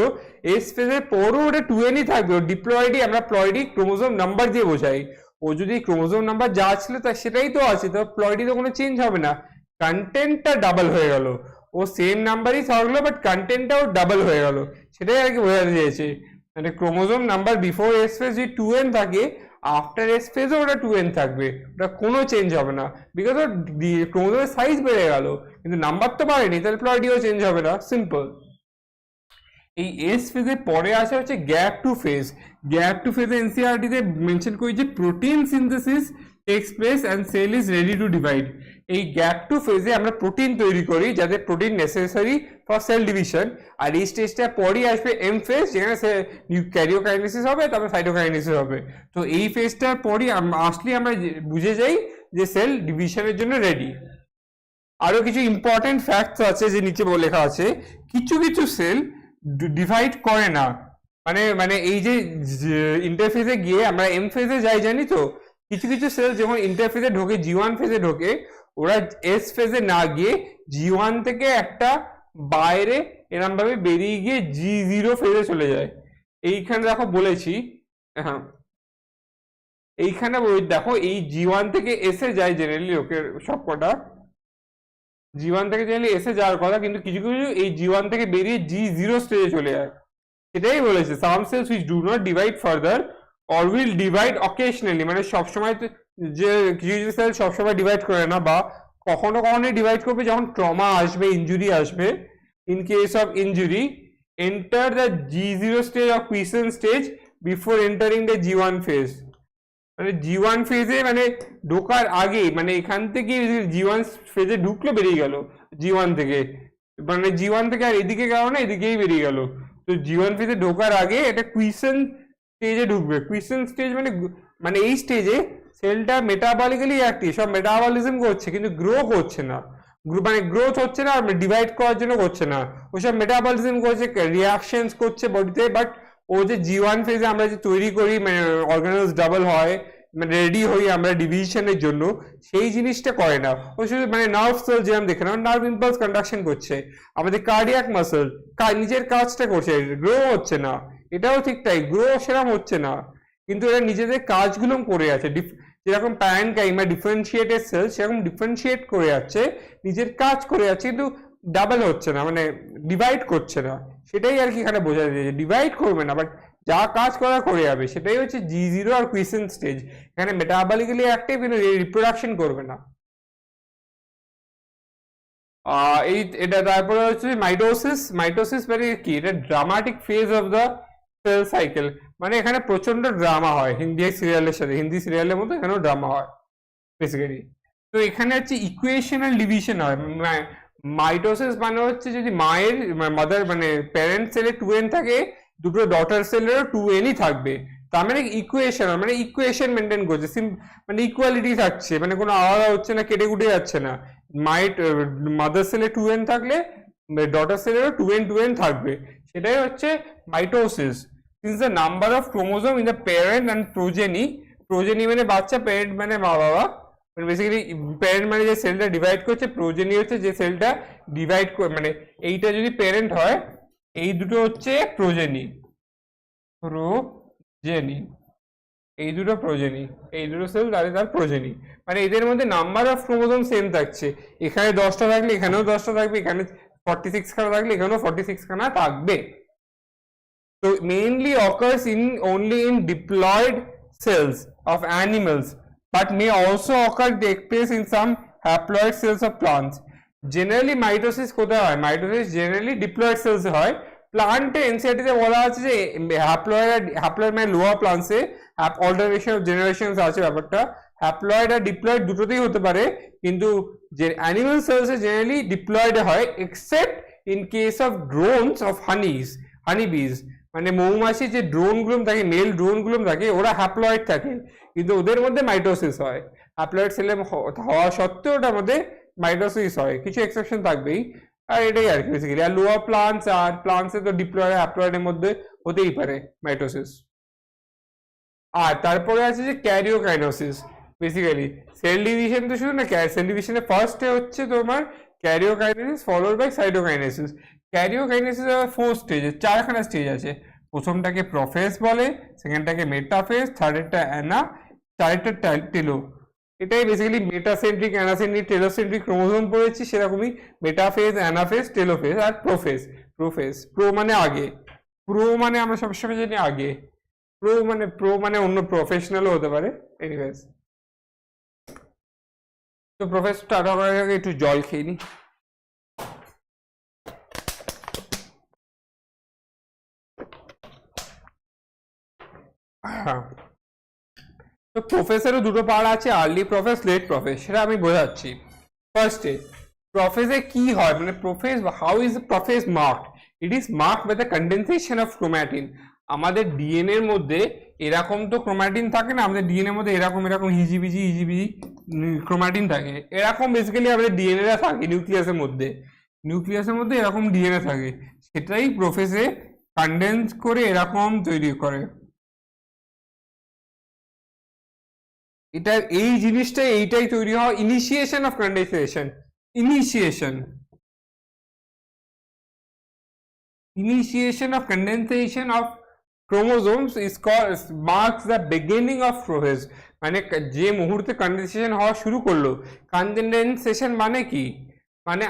এস ফেজের পরও ওটা 2nই থাকবে। ডিপ্লয়েডই আমরা প্লয়েডই ক্রোমোজোম নাম্বার দিয়ে বোঝাই, ও যদি ক্রোমোজোম নাম্বার যা ছিল তা সেটাই তো আছে, তো প্লয়েডই তো কোনো চেঞ্জ হবে না, কন্টেন্টটা ডাবল হয়ে গেল, ও সেম নাম্বারই থাকলো বাট কন্টেন্টটাও ডাবল হয়ে গেল, সেটাই আর কি বোঝাতে চেয়েছে। মানে chromosome number before S phase যদি 2n থাকে, আফটার এস ফেজও ওটা 2n থাকবে, ওটা কোনো চেঞ্জ হবে না, বিকজ ওর ক্রোমোজোমের সাইজ বেড়ে গেল কিন্তু নাম্বার তো বাড়েনি, তাহলে প্লয়েডিও চেঞ্জ হবে না, সিম্পল। এই এস ফেজের পরে আসে হচ্ছে gap two phase. Gap two ফেজে এনসিইআরটি তে মেনশন করি যে protein synthesis takes place and cell is ready to divide. এই গ্যাপ টু ফেজে আমরা প্রোটিন তৈরি করি, যাতে protein necessary for cell division. আর এই স্টেজটা পরই আসবে এম ফেজ, যেখানে ক্যারিওকাইনেসিস হবে, তারপর সাইটোকাইনেসিস হবে। তো এই ফেজটার পরই আসলে আমরা বুঝে যাই যে সেল ডিভিশনের জন্য রেডি। আরো কিছু ইম্পর্টেন্ট ফ্যাক্টস আছে যে নিচে লেখা আছে, কিছু কিছু সেল ডিভাইড করে না, মানে এই যে ইন্টারফেজে গিয়ে আমরা এম ফেজে যাই জানি তো, কিছু কিছু সেল যখন ইন্টারফেজে ঢোকে, G1 ফেজে ঢোকে, ওরা এস ফেজে না গিয়ে G1 থেকে একটা বাইরে এরম ভাবে বেরিয়ে গিয়ে G0 ফেজে চলে যায়। এইখানে দেখো বলেছি, হ্যাঁ এইখানে দেখো এই G1 থেকে এসে যায় জেনারেলি লোকের সবকটা, G1 থেকে জেনারেলি এসে যাওয়ার কথা, কিন্তু কিছু কিছু এই G1 থেকে বেরিয়ে G0 স্টেজে চলে যায়। সেটাই বলেছে, some cells which do not divide further or will divide occasionally, মানে সবসময় যে কিছু কিছু সেল সবসময় ডিভাইড করে না, বা কখনো কখনো ডিভাইড করবে যখন ট্রমা আসবে, ইনজুরি আসবে। In case of injury, enter the G0 stage of quiescent stage before entering the G1 phase. মানে G1 ফেজে মানে ঢোকার আগে, মানে এখান থেকে G1 ফেজে ঢুকলো বেরিয়ে গেল G1 থেকে, মানে G1 থেকে আর এদিকে গেল না, এদিকেই বেরিয়ে গেল। তো G1 ফেজে ঢোকার আগে এটা কুইসেন্ট স্টেজে ঢুকবে। কুইসেন্ট স্টেজ মানে এই স্টেজে সেলটা মেটাবলিক্যালি অ্যাক্টিভ, সব মেটাবলিজম করছে কিন্তু গ্রো করছে না, মানে গ্রোথ হচ্ছে না আর ডিভাইড করার জন্য করছে না, ওসব মেটাবলিজম করছে, রিয়াকশনস করছে বডিতে, বাট ও যে G1 ফেজে আমরা যে তৈরি করি, মানে অর্গানস ডাবল হয়, মানে রেডি হই আমরা ডিভিশনের জন্য, সেই জিনিসটা করে না ও। শুধু মানে নার্ভ সেল যেরকম দেখে না, নার্ভ ইম্পালস কন্ডাকশন করছে, আমাদের কার্ডিয়াক মাসল নিজের কাজটা করছে, গ্রো হচ্ছে না। এটাও ঠিক তাই, গ্রো সেরকম হচ্ছে না, কিন্তু এরা নিজেদের কাজগুলো করে আছে। যেরকম প্যারেনকাইমা ডিফারেন্সিয়েটেড সেল সেরকম ডিফারেন্সিয়েট করে যাচ্ছে, নিজের কাজ করে যাচ্ছে, কিন্তু ডাবল হচ্ছে না, মানে ডিভাইড করছে না। সেটাই আর কি এখানে বোঝা যায়, ডিভাইড করবে না বাট যা কাজ করা করে যাবে, সেটাই হচ্ছে G0 আর কুইসেন্ট স্টেজ। এখানে মেটাবলিক্যালি অ্যাক্টিভ কিন্তু রিপ্রোডাকশন করবে না। এটা তারপরে হচ্ছে মাইটোসিস। মাইটোসিস মানে কি, এটা dramatic phase of the cell cycle, মানে এখানে প্রচন্ড ড্রামা হয় হিন্দি সিরিয়ালের সাথে, হিন্দি সিরিয়ালের মতো এখানেও ড্রামা হয় বেসিক্যালি। তো এখানে হচ্ছে ইকুয়েশনাল ডিভিশন হয়। মাইটোসিস মানে হচ্ছে যদি মায়ের মাদার মানে প্যারেন্ট সেলে 2n থাকে, দুটো ডটার সেলেরও 2nই থাকবে, তার মানে ইকুয়েশন, মানে ইকুয়েশন মেনটেন করছে, মানে ইকুয়ালিটি থাকছে, মানে কোনো আলাদা হচ্ছে না, কেটে কুটে যাচ্ছে না। মাদার সেলে 2n থাকলে ডটার সেলেরও 2n থাকবে, সেটাই হচ্ছে mitosis. Since the number of chromosome in the parent and progeny, progeny মানে বাচ্চা, প্যারেন্ট মানে মা বাবা, মানে বেসিক্যালি প্যারেন্ট মানে যে সেলটা ডিভাইড করছে, প্রোজেনি হচ্ছে যে সেলটা ডিভাইড মানে এইটা যদি প্যারেন্ট হয়, এই দুটো হচ্ছে প্রোজেনি, এই দুটো প্রোজেনি, এই দুটো সেল তার প্রোজেনি, মানে এদের মধ্যে নাম্বার অফ ক্রোমোজোম সেম থাকছে। এখানে 10টা থাকলে এখানেও 10টা থাকবে, এখানে 46 খানা থাকলে এখানেও 46 খানা থাকবে। So mainly occurs only in diploid cells of animals, but may also take place in some haploid cells of plants. Generally mitosis কোথায় হয়? Mitosis generally diploid cells হয়। প্লান্টে এনসিইআরটি বলা আছে যে হ্যাপ্লয়েড মানে লোয়ার প্লান্টসে অল্টারনেশন অফ জেনারেশনস আছে ব্যাপারটা, haploid আর diploid দুটোতেই হতে পারে, কিন্তু যে অ্যানিমাল সেলসে জেনারেলি ডিপ্লয়েড হয়, except in case of drones of honeybees, মানে মৌমাছি যে ড্রোনগুলো থাকে, মেল ড্রোনগুলো থাকে, ওরা হ্যাপ্লয়েড থাকে, কিন্তু ওদের মধ্যে মাইটোসিস হয়। হ্যাপ্লয়েড সেলে হওয়া সত্ত্বেও ওটার মধ্যে মাইটোসিস হয়, কিছু এক্সেপশন থাকবেই, আর এটাই আর কি বেসিক্যালি। আর লোয়ার প্লান্টস আর প্লান্টসে তো ডিপ্লয়েড হ্যাপ্লয়েডের মধ্যে হতেই পারে মাইটোসিস। আর তারপরে আছে যে ক্যারিওকাইনোসিস। বেসিক্যালি সেল ডিভিশন তো শুধু না, সেল ডিভিশনের ফার্স্টে হচ্ছে তোমার karyokinesis followed by cytokinesis. Karyokinesis 4 stage, 4খানা স্টেজ আছে। প্রথমটাকে প্রোফেজ বলে, সেকেন্ডটাকে মেটাফেজ, থার্ডেরটা অ্যানা, চারেরটা টেলো। এটাই বেসিক্যালি মেটাসেন্ট্রিক, অ্যানাসেন্ট্রিক, টেলোসেন্ট্রিক ক্রোমোজোম পড়েছি, সেরকমই মেটাফেজ, অ্যানাফেজ, টেলোফেজ আর প্রোফেজ। প্রো মানে আগে, প্রো মানে আমরা সবসময় জানি আগে, প্রো মানে অন্য প্রফেশনালও হতে পারে। এনিওয়েজ, তো প্রোফেজ স্টার্ট করার আগে একটু জল খেয়ে নি। তো প্রফেসরও দুটো পার্ট আছে, আর্লি প্রফেস, লেট প্রফেস, সেটা আমি বোঝাচ্ছি। ফার্স্টে প্রফেসে কি হয়, মানে prophase, how is prophase marked? It is marked by the condensation of chromatin. আমাদের ডিএনএ এর মধ্যে এরকম তো ক্রোম্যাটিন থাকে না, আমাদের ডিএনএ এর মধ্যে এরকম হিজিবিজি ক্রোম্যাটিন থাকে, এরকম বেসিক্যালি আমাদের ডিএনএ টা থাকে নিউক্লিয়াসের মধ্যে এরকম ডিএনএ থাকে, সেটাই প্রফেসে কন্ডেন্স করে এরকম তৈরি করে। এটা এই জিনিসটা এইটাই তৈরি হয় initiation of condensation. Initiation of condensation of chromosomes is called, marks the beginning of prophase, মানে যে মুহূর্তে কন্ডেনসেশন হওয়া শুরু করলো। কন্ডেনসেশন মানে কি, মানে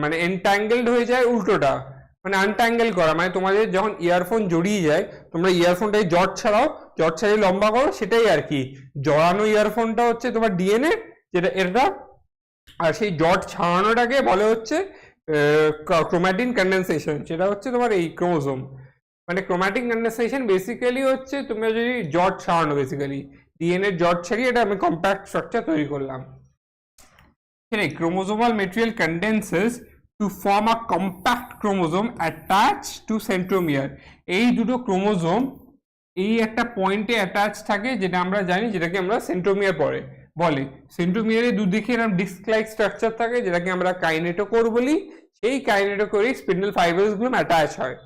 মানে এনট্যাঙ্গেলড হয়ে যায়, উল্টোটা মানে আনট্যাঙ্গেল করা, মানে তোমাদের যখন ইয়ারফোন জড়িয়ে যায়, তোমরা ইয়ারফোনটাকে জট ছাড়িয়ে লম্বা করো, সেটাই আর কি। জড়ানো ইয়ারফোনটা হচ্ছে তোমার ডিএনএ, যেটা এটা, আর সেই জট ছাড়ানোটাকে বলে হচ্ছে ক্রোম্যাটিন কন্ডেনসেশন, সেটা হচ্ছে তোমার এই ক্রোমোজোম। মানে ক্রোম্যাটিন কন্ডেনসেশন বেসিক্যালি হচ্ছে তুমি যদি জট ছাড়ানো, বেসিক্যালি ডিএনএ জট ছাড়িয়ে এটা আমি কম্প্যাক্ট স্ট্রাকচার তৈরি করলাম। Chromosomal material condenses to form a compact chromosome attach to centromere. এই দুটো ক্রোমোজোম এই একটা পয়েন্টে অ্যাটাচ থাকে, যেটা আমরা জানি, যেটাকে আমরা সেন্ট্রোমিয়ার বলে। সেন্ট্রোমিয়ারের দুদিকে এরকম ডিস্ক লাইক স্ট্রাকচার থাকে, যেটাকে আমরা কাইনেটোকোর বলি। সেই কাইনেটোকোরে স্পিন্ডল ফাইবার্স গুলো অ্যাটাচ হয়।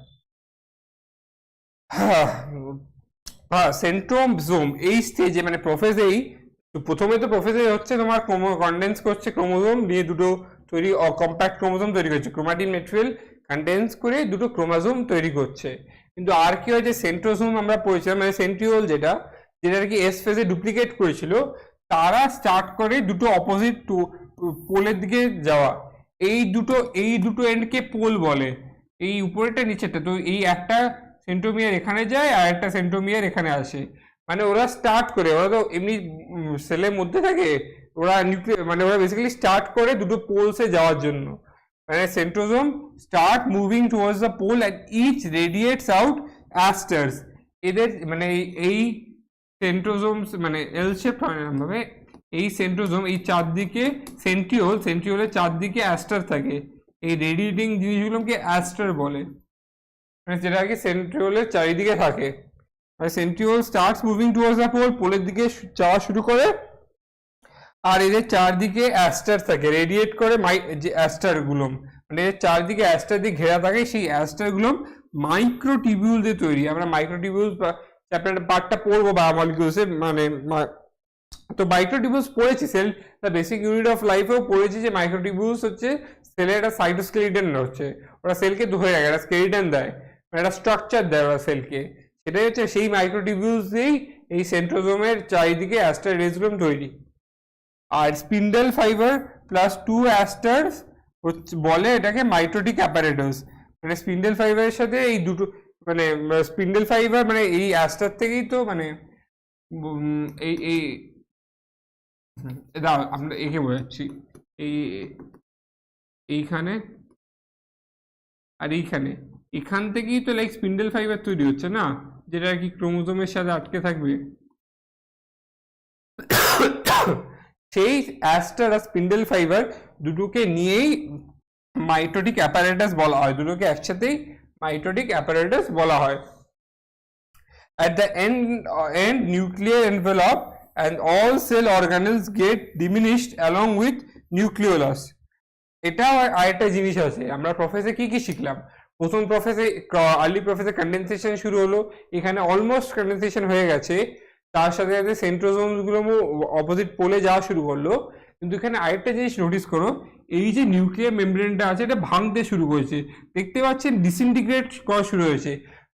হ্যাঁ, সেন্ট্রোজোম এই স্টেজে মানে প্রোফেজেই, প্রথমে তো প্রোফেজে হচ্ছে তোমার কন্ডেন্স করছে ক্রোমোজোম নিয়ে, দুটো তৈরি কম্প্যাক্ট ক্রোমোজোম তৈরি করছে, ক্রোমাটিন মেটেরিয়াল কন্ডেন্স করে দুটো ক্রোমোজোম তৈরি করছে। কিন্তু আর কি হয়, যে সেন্ট্রোজোম আমরা পড়েছিলাম, মানে সেন্ট্রিওল যেটা আর কি এস ফেজে ডুপ্লিকেট করেছিল, তারা স্টার্ট করে দুটো অপোজিট পোলের দিকে যাওয়া। এই দুটো এন্ডকে পোল বলে, এই উপরেরটা নিচেরটা। তো এই একটা সেন্ট্রোমিয়ার এখানে যায় আর একটা সেন্ট্রোমিয়ার এখানে আসে, মানে ওরা স্টার্ট করে, ওরা তো এমনি সেলের মধ্যে থাকে, ওরা নিউক্লিয়ার মানে ওরা বেসিক্যালি স্টার্ট করে দুটো পোলসে যাওয়ার জন্য। মানে centrosome start moving towards the pole and each radiates out asters. এদের মানে এই সেন্ট্রোজোমস মানে এল শেপ হয় না ভাবে, এই সেন্ট্রোজোম এই চারদিকে সেন্ট্রিওলের চারদিকে অ্যাস্টার থাকে, এই রেডিয়েটিং জিনিসগুলোকে অ্যাস্টার বলে, মানে যেটা আর কি সেন্ট্রিওলের চারিদিকে থাকে। Centriole starts moving towards the pole, পোলের দিকে যাওয়া শুরু করে, আর এদের চারদিকে অ্যাস্টার থাকে, রেডিয়েট করে যে অ্যাস্টার গুলো, মানে এদের চারদিকে অ্যাস্টার দিয়ে ঘেরা থাকে। সেই অ্যাস্টার গুলো মাইক্রোটিবিউল দিয়ে তৈরি। আমরা মাইক্রোটিবিউল চ্যাপ্টার পার্টটা পড়বো বায়োমলিকিউলসে, মানে তো মাইক্রোটিবিউলস পড়েছি, cell the basic unit of লাইফেও পড়েছি যে মাইক্রোটিবিউলস হচ্ছে সেলের একটা সাইটোস্কেলিটন হচ্ছে, ওরা সেলকে ধরে রাখে, একটা স্কেলিটন দেয়, একটা স্ট্রাকচার দেয় ওরা সেলকে। সেটাই হচ্ছে সেই মাইক্রোটিবিউলস দিয়েই এই সেন্ট্রোজোমের চারিদিকে অ্যাস্টার রেজগুলো তৈরি। আর স্পিন্ডল ফাইবার প্লাস 2 অ্যাস্টার্স বলে এটাকে মাইটোটিক অ্যাপারেটাস। মানে স্পিন্ডল ফাইবারের সাথে এই দুটো মানে স্পিন্ডল ফাইবার মানে এই অ্যাস্টার থেকেই তো মানে এই এই দাও আমরা একে বোঝাচ্ছি, এই এইখানে আর এইখানে, এখান থেকেই তো লাইক স্পিন্ডল ফাইবার তৈরি হচ্ছে না, যেটা আর কি ক্রোমোজোমের সাথে আটকে থাকবে। সেই অ্যাস্টার আর স্পিন্ডল ফাইবার দুটোকে নিয়েই মাইটোটিক অ্যাপারেটাস বলা হয়, দুটোকে একসাথেই মাইটোটিক অ্যাপারেটাস বলা হয়। At the end nuclear envelope and all cell organelles get diminished along with nucleolus. এটাও আরেকটা জিনিস আছে, আমরা প্রফেসে কি কি শিখলাম। প্রথম প্রফেসে আর্লি প্রফেসে কন্ডেনসেশন শুরু হলো, এখানে অলমোস্ট কন্ডেনসেশন হয়ে গেছে, তার সাথে সাথে সেন্ট্রোজোমস গুলো অপোজিট পোলে যাওয়া শুরু করলো। কিন্তু এখানে আরেকটা জিনিস নোটিস করো, এই যে নিউক্লিয়ার মেমব্রেনটা আছে এটা ভাঙতে শুরু করেছে, দেখতে পাচ্ছেন ডিসইন্টিগ্রেট করা শুরু হয়েছে।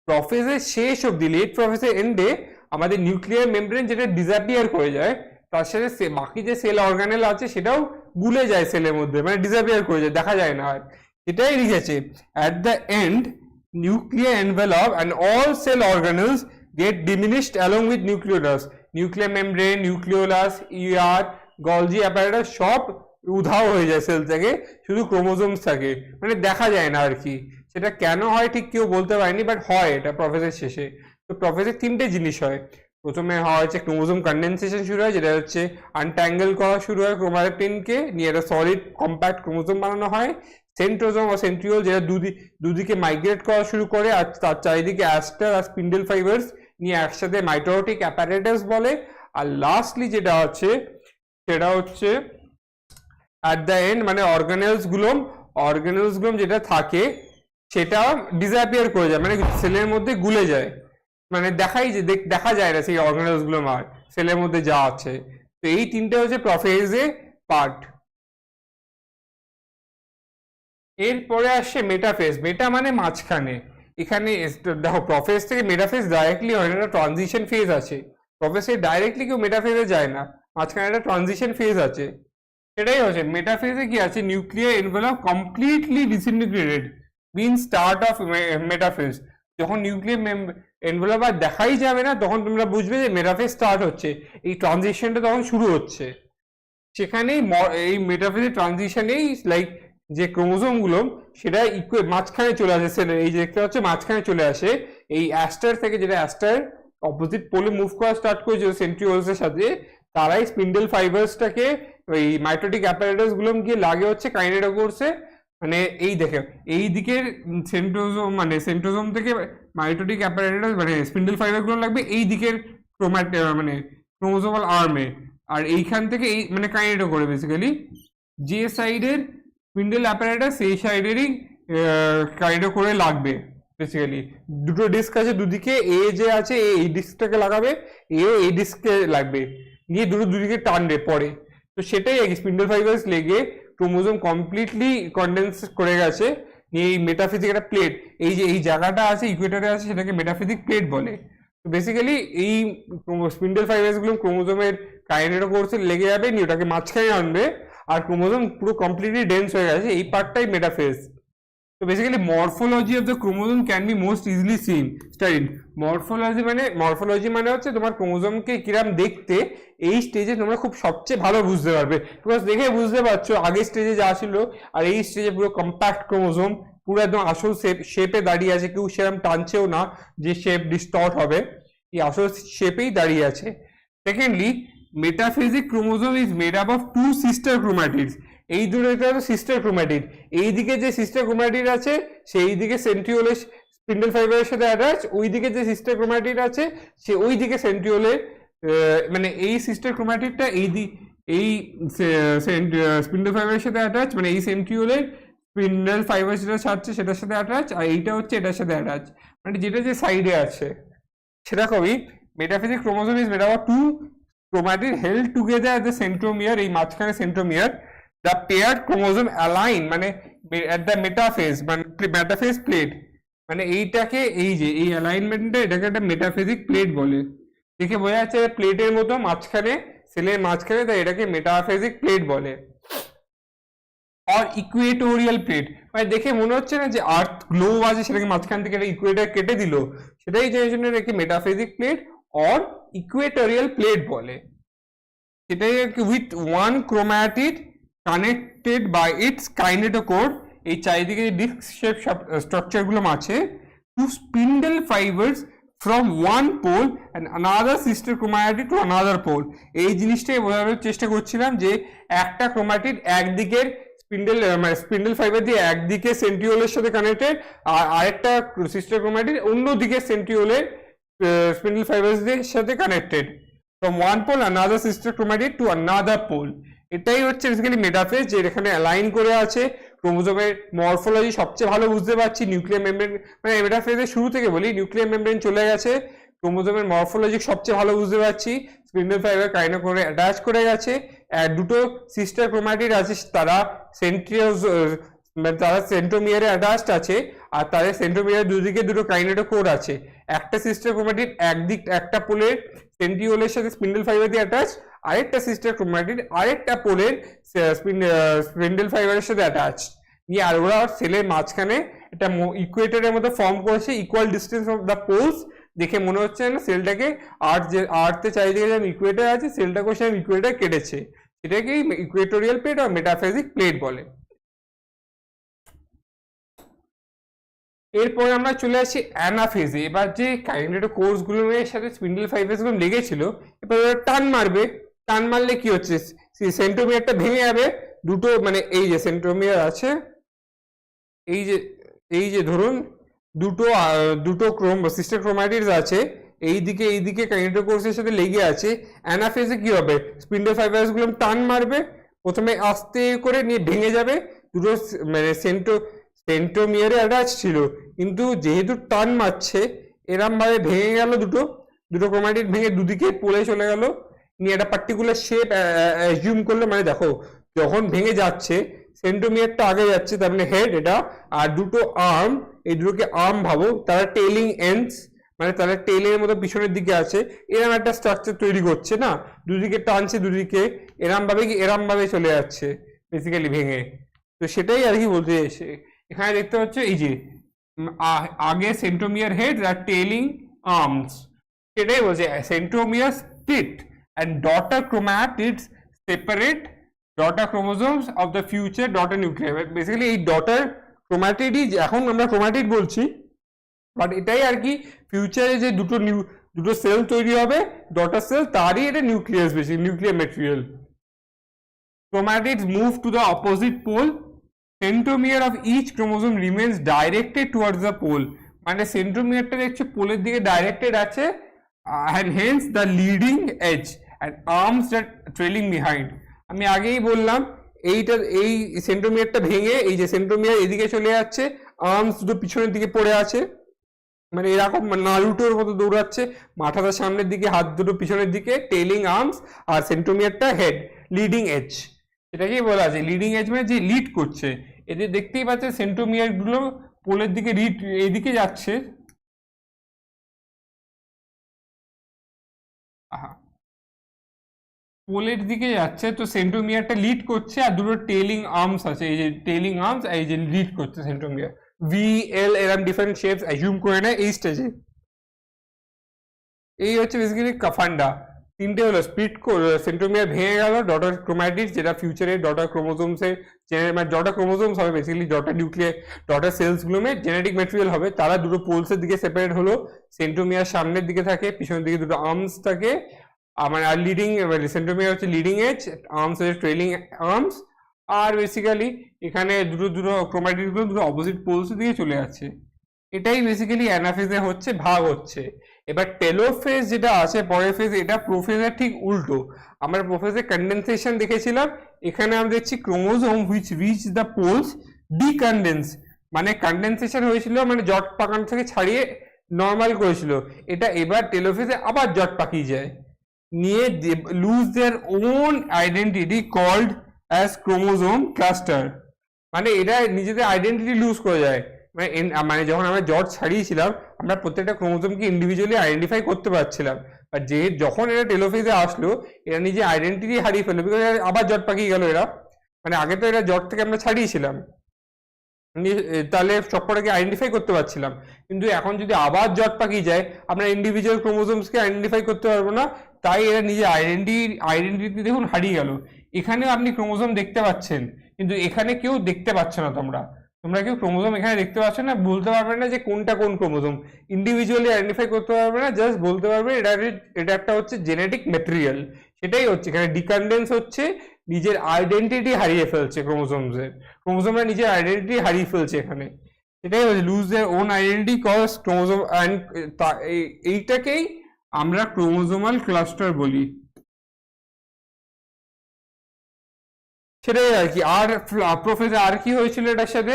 প্রফেসের শেষ অব্দি, লেট প্রফেসের এন্ডে আমাদের নিউক্লিয়ার মেমব্রেন যেটা ডিসঅ্যাপিয়ার করে যায়, তার সাথে বাকি যে সেল অর্গানেল আছে সেটাও গুলে যায় সেলের মধ্যে, মানে ডিসঅ্যাপিয়ার করে যায়, দেখা যায় না আর। এটাই লিখেছে, at the end nuclear envelope and all cell organelles get diminished along with nucleolus. Nuclear membrane, nucleolus, ER, Golgi apparatus সব উধাও হয়ে যায় সেল থেকে, শুধু ক্রোমোজোমস থাকে, মানে দেখা যায় না আর কি। সেটা কেন হয় ঠিক কেউ বলতে পারেনি, বাট হয় এটা প্রফেসের শেষে। তো প্রফেসের তিনটে জিনিস হয়, প্রথমে হয় হচ্ছে ক্রোমোজোম কন্ডেনসেশন শুরু হয়, যেটা হচ্ছে আনট্যাঙ্গেল করা শুরু হয় ক্রোমাটিনকে নিয়ে, একটা সলিড কম্প্যাক্ট ক্রোমোজোম বানানো হয়। সেন্ট্রোজোম বা সেন্ট্রিওল যেটা দুদিকে মাইগ্রেট করা শুরু করে, আর তার চারিদিকে অ্যাস্টার আর স্পিন্ডল ফাইবার্স নিয়ে একসাথে মাইটোটিক অ্যাপারেটাস বলে। আর লাস্টলি যেটা আছে সেটা হচ্ছে অ্যাট দ্য এন্ড মানে অর্গানেলস গুলো যেটা থাকে সেটা ডিসঅ্যাপিয়ার করে যায়, মানে সেলের মধ্যে গুলে যায়, মানে দেখা যায় না সেই অর্গানেলস গুলো আর সেলের মধ্যে যা আছে। তো এই তিনটে হচ্ছে প্রোফেজে পার্ট। এরপরে আসছে মেটাফেজ। মেটা মানে মাঝখানে। এখানে দেখো প্রফেজ থেকে মেটাফেজ ডাইরেক্টলি হয় না, একটা ট্রানজিশন ফেজ আছে। প্রফেসে ডাইরেক্টলি কেউ মেটাফেজে যায় না, মাঝখানে একটা ট্রানজিশন ফেজ আছে। সেটাই হচ্ছে মেটাফেজে কি আছে, nuclear envelope completely disintegrated mean start of metaphase. যখন নিউক্লিয়ার এনভেলপ আর দেখাই যাবে না, তখন তোমরা বুঝবে যে মেটাফেজ স্টার্ট হচ্ছে, এই ট্রানজিশনটা তখন শুরু হচ্ছে। সেখানেই এই মেটাফেজের ট্রানজিশনেই লাইক যে ক্রোমোজোম গুলো সেটা মাঝখানে চলে আসে সেলের, এই যে দেখতে পাচ্ছ মাঝখানে চলে আসে এই অ্যাস্টার থেকে, যেটা অ্যাস্টার অপোজিট পোলে মুভ করা স্টার্ট করেছে সেন্ট্রিওলস এর সাথে, তারাই স্পিন্ডল ফাইবার্সটাকে ওই মাইটোটিক অ্যাপারেটাস গুলো গিয়ে লাগে হচ্ছে কাইনেটোকোরসে, মানে এই দেখে এই দিকের সেন্ট্রোজোম মানে সেন্ট্রোজোম থেকে মাইটোটিক অ্যাপারেটাস মানে স্পিন্ডল ফাইবার গুলো লাগবে এই দিকের মানে ক্রোমোজোমাল আর্মে, আর এইখান থেকে এই মানে কাইনেটো করে বেসিক্যালি যে সাইডের স্পিন্ডল অ্যাপারেটাস সেই সাইডেরই কাইনেটো করে লাগবে বেসিক্যালি। দুটো ডিস্ক আছে দুদিকে, এ যে আছে এই ডিস্কটাকে লাগাবে, এও এই ডিস্কে লাগবে, নিয়ে দুদিকে টানবে পরে। তো সেটাই আর কি স্পিন্ডল ফাইবার্স লেগে ক্রোমোজোম কমপ্লিটলি কন্ডেন্স করে গেছে, নিয়ে এই মেটাফিজিক একটা প্লেট এই যে এই জায়গাটা আছে ইকুয়েটরে আছে সেটাকে মেটাফিজিক প্লেট বলে। তো বেসিক্যালি এই স্পিন্ডল ফাইবার্স গুলো ক্রোমোজোমের কাইনেটো কোর্সে লেগে যাবে, নিয়ে ওটাকে মাঝখানে আনবে, আর ক্রোমোজোম পুরো কমপ্লিটলি ডেন্স হয়ে গেছে, এই পার্টটাই metaphase. So basically morphology of the chromosome can be most easily studied. morphology মানে হচ্ছে তোমার ক্রোমোজোমকে কিরম দেখতে এই স্টেজে তোমরা খুব সবচেয়ে ভালো বুঝতে পারবে, বিকজ দেখে বুঝতে পারছো আগের স্টেজে যা ছিল আর এই স্টেজে পুরো কম্প্যাক্ট ক্রোমোজোম, পুরো একদম আসল শেপে দাঁড়িয়ে আছে, কেউ সেরকম টানছেও না যে শেপ ডিস্টর্ট হবে, এই আসল শেপেই দাঁড়িয়ে আছে। Secondly metaphasic chromosome is made up of two sister chromatids. এই দুটো সিস্টার ক্রোমাটিড, এইদিকে যে সিস্টার ক্রোমাটিড আছে সেই দিকে সেন্ট্রিওলের স্পিন্ডল ফাইবারের সাথে অ্যাটাচ, ওইদিকে যে সিস্টার ক্রোমাটিড আছে সে ওইদিকে সেন্ট্রিওলের মানে এই সিস্টার ক্রোমাটিডটা এই স্পিন্ডল ফাইবারের সাথে অ্যাটাচ, মানে এই সেন্ট্রিওলের স্পিন্ডল ফাইবার যেটা ছাড়ছে সেটার সাথে অ্যাটাচ, আর এইটা হচ্ছে এটার সাথে অ্যাটাচ, মানে যেটা যে সাইডে আছে সেরকমই metaphasic chromosome is made up of two chromatid held together at the centromere, এই মাঝখানে centromere. The paired chromosome align মানে at the metaphase মানে মেটাফেজ প্লেট, মানে এইটাকে এই যে এই অ্যালাইনমেন্টটা এটাকে একটা মেটাফেজিক প্লেট বলে। দেখে বোঝা যাচ্ছে প্লেটের মতো মাঝখানে সেলের মাঝখানে, তাই এটাকে মেটাফেজিক প্লেট বলে। আর ইকুয়েটোরিয়াল প্লেট মানে দেখে মনে হচ্ছে না যে আর্থ গ্লোব আছে সেটাকে মাঝখান থেকে একটা ইকুয়েটর কেটে দিল, সেটাই যে জন্য এটাকে metaphasic plate or equatorial plate বলে। সেটাই with one chromatid connected by its kinetochore, এই চারিদিকে যে ডিস্ক শেপ স্ট্রাকচার গুলো আছে, to spindle fibres from one pole and another sister chromatid to another pole. এই জিনিসটাই বোঝানোর চেষ্টা করছিলাম যে একটা ক্রোমাটিড একদিকের স্পিন্ডল ফাইবার দিয়ে একদিকে সেন্ট্রিওলের সাথে কানেক্টেড, আর আরেকটা সিস্টার ক্রোমাটিড অন্যদিকে সেন্ট্রিওলের স্পিন্ডল ফাইবারসদের সাথে connected from one pole another sister chromatid to another pole. এটাই হচ্ছে বেসিক্যালি মেটাফেজ, যে এখানে অ্যালাইন করে আছে। ক্রোমোজোমের মরফোলজি সবচেয়ে ভালো বুঝতে পারছি নিউক্লিয়ার মেমব্রেন, মানে মেটাফেজের শুরু থেকে বলি নিউক্লিয়ার মেমব্রেন চলে গেছে, ক্রোমোজোমের মরফোলজি সবচেয়ে ভালো বুঝতে পারছি, স্পিন্ডল ফাইবার কাইনো করে অ্যাটাচ করে গেছে, দুটো সিস্টার ক্রোমাটিড আছে তারা সেন্ট্রোমিয়ারে অ্যাটাচড আছে, আর তাদের সেন্ট্রোমিয়ার দুদিকে দুটো কাইনেটোকোর আছে। একটা সিস্টার ক্রোমাটিড একটা পোলের সেন্ট্রিওলের সাথে স্পিন্ডল ফাইবার দিয়ে অ্যাটাচ, আরেকটা সিস্টার ক্রোমাটিড আরেকটা পোলের স্পিন্ডল ফাইবারের সাথে অ্যাটাচ, নিয়ে আর ওরা সেলের মাঝখানে একটা ইকুয়েটরের মতো ফর্ম করেছে, equal distance of the polls. দেখে মনে হচ্ছে না সেলটাকে আর্থে চারিদিকে যেমন ইকুয়েটর আছে সেলটাকেও সেরকম ইকুয়েটর কেটেছে, সেটাকে ইকুয়েটোরিয়াল প্লেট আর মেটাফেজিক প্লেট বলে। এরপরে আমরা চলে আসি অ্যানাফেজে। এবার যে কাইনেটোকোরস গুলোর সাথে স্পিন্ডল ফাইবার্স গুলো লেগেছিল, এবার ওরা টান মারবে, টান মারলে কি হচ্ছে সেন্ট্রোমিয়ারটা ভেঙে যাবে, দুটো মানে এই যে সেন্ট্রোমিয়ার আছে, এই যে ধরুন দুটো সিস্টার ক্রোমাটিডস আছে, এইদিকে কাইনেটোকোরসের সাথে লেগে আছে। অ্যানাফেজে কি হবে, স্পিন্ডল ফাইবার্স গুলো টান মারবে, প্রথমে আস্তে করে নিয়ে ভেঙে যাবে, দুটো মানে সেন্ট্রোমিয়ারে অ্যাটাচ ছিল, কিন্তু যেহেতু টান মারছে এরম ভাবে ভেঙে গেল, দুটো ক্রোমাটিড ভেঙে দুদিকে পোলে চলে গেল, নিয়ে একটা পার্টিকুলার শেপ অ্যাজিউম করলো। মানে দেখো যখন ভেঙে যাচ্ছে সেন্ট্রোমিয়ারটা আগে যাচ্ছে, তার মানে হেড এটা, আর দুটো আর্ম, এই দুটোকে আর্ম ভাবো, তারা টেলিং এন্ডস, মানে তারা টেলের মতো পিছনের দিকে আছে, এরম একটা স্ট্রাকচার তৈরি করছে না, দুদিকে টানছে, দুদিকে এরম ভাবে চলে যাচ্ছে বেসিক্যালি ভেঙে। তো সেটাই আর কি বলতে এসে এখানে দেখতে পাচ্ছ এই যে আগে centromere head are telling arms, সেটাই বলছে centromere split and daughter chromatids separate daughter chromosomes of the future daughter nuclei. Basically এই daughter chromatid এখন আমরা chromatid বলছি, বাট এটাই আর কি ফিউচারে যে দুটো সেল তৈরি হবে ডটার সেল, তারই এটা নিউক্লিয়াস, বেশি nuclear material. Chromatids move to the opposite pole centromere of each chromosome remains directed towards the pole, মানে সেন্ট্রোমিয়ারটা দেখছি পোলের দিকে ডাইরেক্টেড আছে, and hence the leading edge and arms that trailing behind. আমি আগেই বললাম এইটা, এই সেন্ট্রোমিয়ারটা ভেঙে এই যে সেন্ট্রোমিয়ার এদিকে চলে যাচ্ছে, আর্মস দুটো পিছনের দিকে পড়ে আছে, মানে এরকম নারুটোর মতো দৌড়াচ্ছে, মাথাটা সামনের দিকে, হাত দুটো পিছনের দিকে, টেলিং আর্মস, আর সেন্ট্রোমিয়ারটা হেড, লিডিং এজ, এটাকেই বলা আছে লিডিং এজ, মানে যে লিড করছে। এদের দেখতেই পাচ্ছে সেন্ট্রোমিয়ার গুলো পোলের দিকে এদিকে যাচ্ছে, পোলের দিকে যাচ্ছে, তো সেন্ট্রোমিয়ারটা লিড করছে, আর দুটো টেলিং আর্মস আছে, এই যে টেলিং আর্মস, এই যে লিড করছে সেন্ট্রোমিয়ার। ভি এল এরকম ডিফারেন্ট শেপস অ্যাজিউম করে নেয় এই স্টেজে। এই হচ্ছে বেসিক্যালি কাফান্ডা। তিনটে হলো স্প্লিট, সেন্ট্রোমিয়ার ভেঙে গেল, ডটার ক্রোম্যাটিড, যেটা ফিউচারে ডটার ক্রোমোজোমসের, মানে ডটার ক্রোমোজোমস হবে বেসিক্যালি, ডটার নিউক্লিয়ার, ডটার সেলসগুলো জেনেটিক ম্যাটেরিয়াল হবে, তারা দুটো পোলসের দিকে সেপারেট হলো, সেন্ট্রোমিয়ার সামনের দিকে থাকে, পিছনের দিকে দুটো আর্মস থাকে, আমার আর লিডিং, সেন্ট্রোমিয়ার হচ্ছে লিডিং এজ, আর্মস হচ্ছে ট্রেলিং আর্মস, আর বেসিক্যালি এখানে দুটো দুটো ক্রোম্যাটিডগুলো দুটো অপোজিট পোলসের দিকে চলে যাচ্ছে। এটাই বেসিক্যালি অ্যানাফেজে হচ্ছে, ভাগ হচ্ছে। এবার টেলোফেজ যেটা আছে পরের ফেজ, এটা প্রোফেজের ঠিক উল্টো। আমরা প্রোফেজে কন্ডেনসেশন দেখেছিলাম, এখানে আমরা দেখছি chromosome which reach the poles decondense, মানে কন্ডেনসেশন হয়েছিল, মানে জট পাকানো থেকে ছাড়িয়ে নর্মাল করেছিল, এটা এবার টেলোফেজে আবার জট পাকিয়ে যায়, নিয়ে lose their own identity called as chromosome cluster, মানে এটা নিজেদের আইডেন্টিটি লুজ করে যায়। মানে যখন আমরা জট ছাড়িয়েছিলাম, আমরা প্রত্যেকটা ক্রোমোজোমকে ইন্ডিভিজুয়ালি আইডেন্টিফাই করতে পারছিলাম, আর যখন এরা টেলোফেজে আসলো, এরা নিজে আইডেন্টিটি হারিয়ে ফেললো, বিকজ আবার জট পাকিয়ে গেল এরা, মানে আগে তো এরা জট থেকে আমরা ছাড়িয়েছিলাম, তাহলে সবকটাকে আইডেন্টিফাই করতে পারছিলাম, কিন্তু এখন যদি আবার জট পাকিয়ে যায়, আমরা ইন্ডিভিজুয়াল ক্রোমোজোমসকে আইডেন্টিফাই করতে পারবো না, তাই এরা নিজে আইডেন্টিটি দেখুন হারিয়ে গেল। এখানেও আপনি ক্রোমোজোম দেখতে পাচ্ছেন, কিন্তু এখানে কেউ দেখতে পাচ্ছ না, তোমরা কেউ ক্রোমোজোম এখানে দেখতে পাচ্ছ না, বলতে পারবে না যে কোনটা কোন ক্রোমোজোম, ইন্ডিভিজুয়ালি আইডেন্টিফাই করতে পারবে না, জাস্ট বলতে পারবে এটা একটা হচ্ছে জেনেটিক ম্যাটেরিয়াল। সেটাই হচ্ছে এখানে, ডিকন্ডেন্স হচ্ছে, নিজের আইডেন্টিটি হারিয়ে ফেলছে ক্রোমোজোমরা নিজের আইডেন্টিটি হারিয়ে ফেলছে এখানে, সেটাই হচ্ছে lose their own identity cause chromosome, and এইটাকেই আমরা ক্রোমোজোমাল ক্লাস্টার বলি। সেটাই আর কি। আর প্রোফেজে আর কি হয়েছিল, এটার সাথে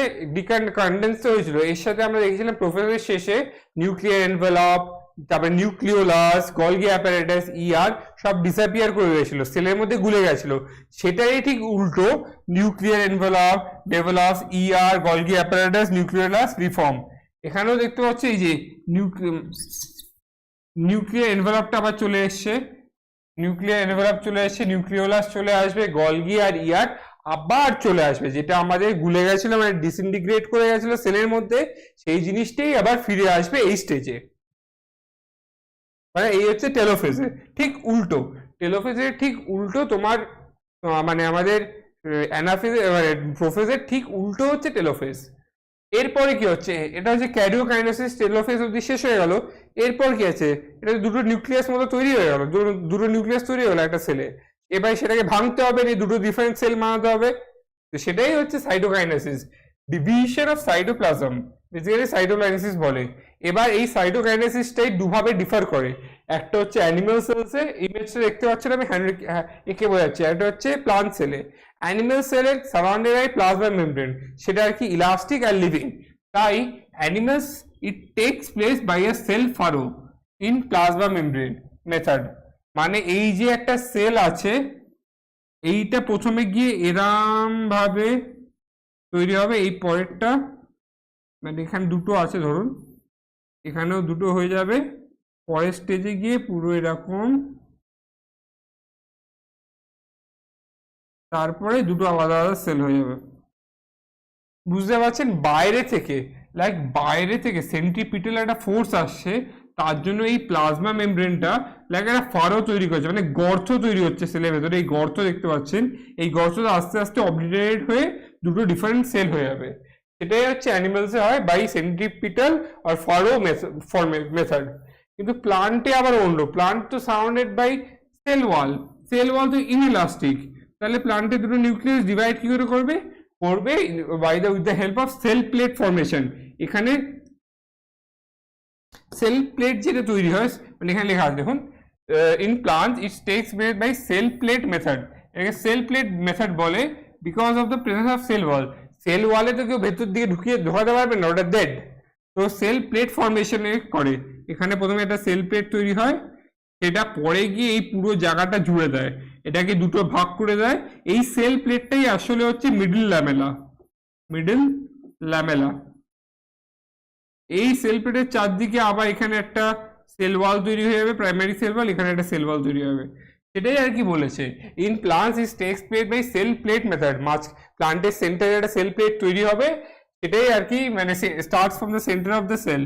কন্ডেন্স হয়েছিল, এর সাথে আমরা দেখেছিলাম প্রোফেজের শেষে নিউক্লিয়ার এনভেলপ, তারপরে নিউক্লিওলাস, গলগি অ্যাপারেটাস, ইআর সব ডিসঅ্যাপিয়ার করে গেছিল, সেলের মধ্যে গুলে গেছিল। সেটাই ঠিক উল্টো, nuclear envelope develops, ER, Golgi apparatus, nucleolus reform. এখানেও দেখতে পাচ্ছি এই যে নিউক্লিয়ার এনভেলপটা আবার চলে এসছে, নিউক্লিওলাস চলে আসবে, গলগি আর ইয়ার আবার চলে আসবে, যেটা আমাদের গুলে গেছিল, মানে ডিসইন্টিগ্রেট করে গেছিল সেলের মধ্যে, সেই জিনিসটাই আবার ফিরে আসবে এই স্টেজে। মানে এই হচ্ছে টেলোফেজে ঠিক উল্টো, তোমার মানে আমাদের অ্যানাফেজে, মানে প্রোফেজের ঠিক উল্টো হচ্ছে টেলোফেজ। এরপরে কি হচ্ছে, এটা হচ্ছে ক্যারিওকাইনেসিস, টেলোফেজ অবধি শেষ হয়ে গেল। এরপর কি আছে, এটা দুটো নিউক্লিয়াস মতো তৈরি হয়ে গেল, দুটো নিউক্লিয়াস তৈরি হলো একটা সেলে, এবার সেটাকে ভাঙতে হবে, দুটো ডিফারেন্ট সেল বানাতে হবে, তো সেটাই হচ্ছে cytokinesis, division of cytoplasm, basically cytokinesis বলে। এবার এই সাইটোকাইনেসিসটাই দুভাবে ডিফার করে, একটা হচ্ছে অ্যানিমাল সেলসে, ইমেজটা দেখতে পাচ্ছেন আমি একে বোঝাচ্ছি, একটা হচ্ছে প্লান্ট সেলে। অ্যানিমাল সেলের সারাউন্ডেড বাই প্লাজমা মেমব্রেন, সেটা আর কি ইলাস্টিক আর লিভিং, তাই animals it takes place by a cell furrow in plasma membrane method, মানে এই যে একটা সেল আছে, এইটা প্রথমে গিয়ে এরম ভাবে তৈরি হবে, এই পরেরটা, মানে এখানে দুটো আছে ধরুন, এখানেও দুটো হয়ে যাবে, পরের স্টেজে গিয়ে পুরো এরকম, তারপরে দুটো আলাদা আলাদা সেল হয়ে যাবে। বুঝতে পারছেন, বাইরে থেকে সেন্ট্রিপিটাল একটা ফোর্স আসছে, তার জন্য এই প্লাজমা মেমব্রেনটা একটা ফারো তৈরি করছে, মানে গর্ত তৈরি হচ্ছে সেলের ভেতরে, এই গর্ত দেখতে পাচ্ছেন, এই গর্তটা আস্তে আস্তে অবলিটারেট হয়ে দুটো ডিফারেন্ট সেল হয়ে যাবে। সেটাই হচ্ছে অ্যানিমালসে হয় by centripetal R Faro method. কিন্তু প্লান্টে আবার অন্য, প্লান্ট তো সারাউন্ডেড বাই সেল ওয়াল তো ইনইলাস্টিক, তাহলে প্লান্টে দুটো নিউক্লিয়াস ডিভাইড কি করে করবে, করবে with the help of cell plate formation. এখানে সেল প্লেট যেটা তৈরি হয়, মানে এখানে লেখা আছে দেখুন, in plants it takes place by cell plate method. এটাকে সেল প্লেট মেথড বলে because of the presence of cell wall. Cell ওয়ালে তো কেউ ভেতর দিকে ঢোকাতে পারবে না, ওটা ডেড। তো সেল প্লেট ফর্মেশনে করে, এখানে প্রথমে একটা সেল প্লেট তৈরি হয়, সেটা পরে গিয়ে এই পুরো জায়গাটা জুড়ে দেয়, এটাকে দুটো ভাগ করে দেয়। এই সেল প্লেটটাই আসলে হচ্ছে মিডল ল্যামেলা। মিডল ল্যামেলা এই সেল প্লেটের চারদিকে আবার এখানে একটা সেল ওয়াল তৈরি হয়ে যাবে, প্রাইমারি সেল ওয়াল, এখানে একটা সেল ওয়াল তৈরি হবে। সেটাই আর কি বলেছে, in plants is takes plate by cell plate method. প্লান্টের সেন্টারে একটা সেল প্লেট তৈরি হবে, সেটাই আর কি মানে starts from the centre of the cell,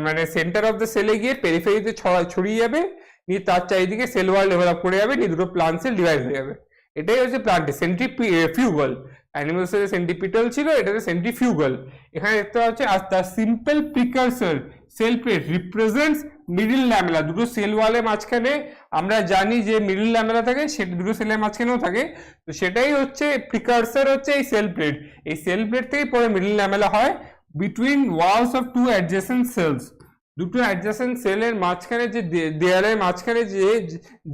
মানে সেন্টার অফ দ্য সেলে গিয়ে পেরিফেরিতে ছড়িয়ে যাবে, নিয়ে তার চারিদিকে সেল ওয়াল ডেভেলপ করে যাবে, নিয়ে দুটো প্লান্ট সেল ডিভাইড হয়ে যাবে। এটাই হচ্ছে প্লান্টের সেন্ট্রিফিউগাল। অ্যানিমাল সেলে সেন্ট্রিপিটাল ছিল, এটাতে সেন্ট্রিফিউগাল। এখানে দেখতে পাচ্ছি আর তার simple precursor cell plate represents middle lamella. দুটো সেল ওয়ালের মাঝখানে আমরা জানি যে মিডল ল্যামেলা থাকে, সেটা দুটো সেলের মাঝখানেও থাকে, তো সেটাই হচ্ছে প্রিকারসর হচ্ছে এই সেল প্লেট। এই সেল প্লেট থেকেই পরে মিডল ল্যামেলা হয় between walls of two adjacent cells. দুটো অ্যাডজেসেন্ট সেলের মাঝখানে যে দেয়ালের মাঝখানে যে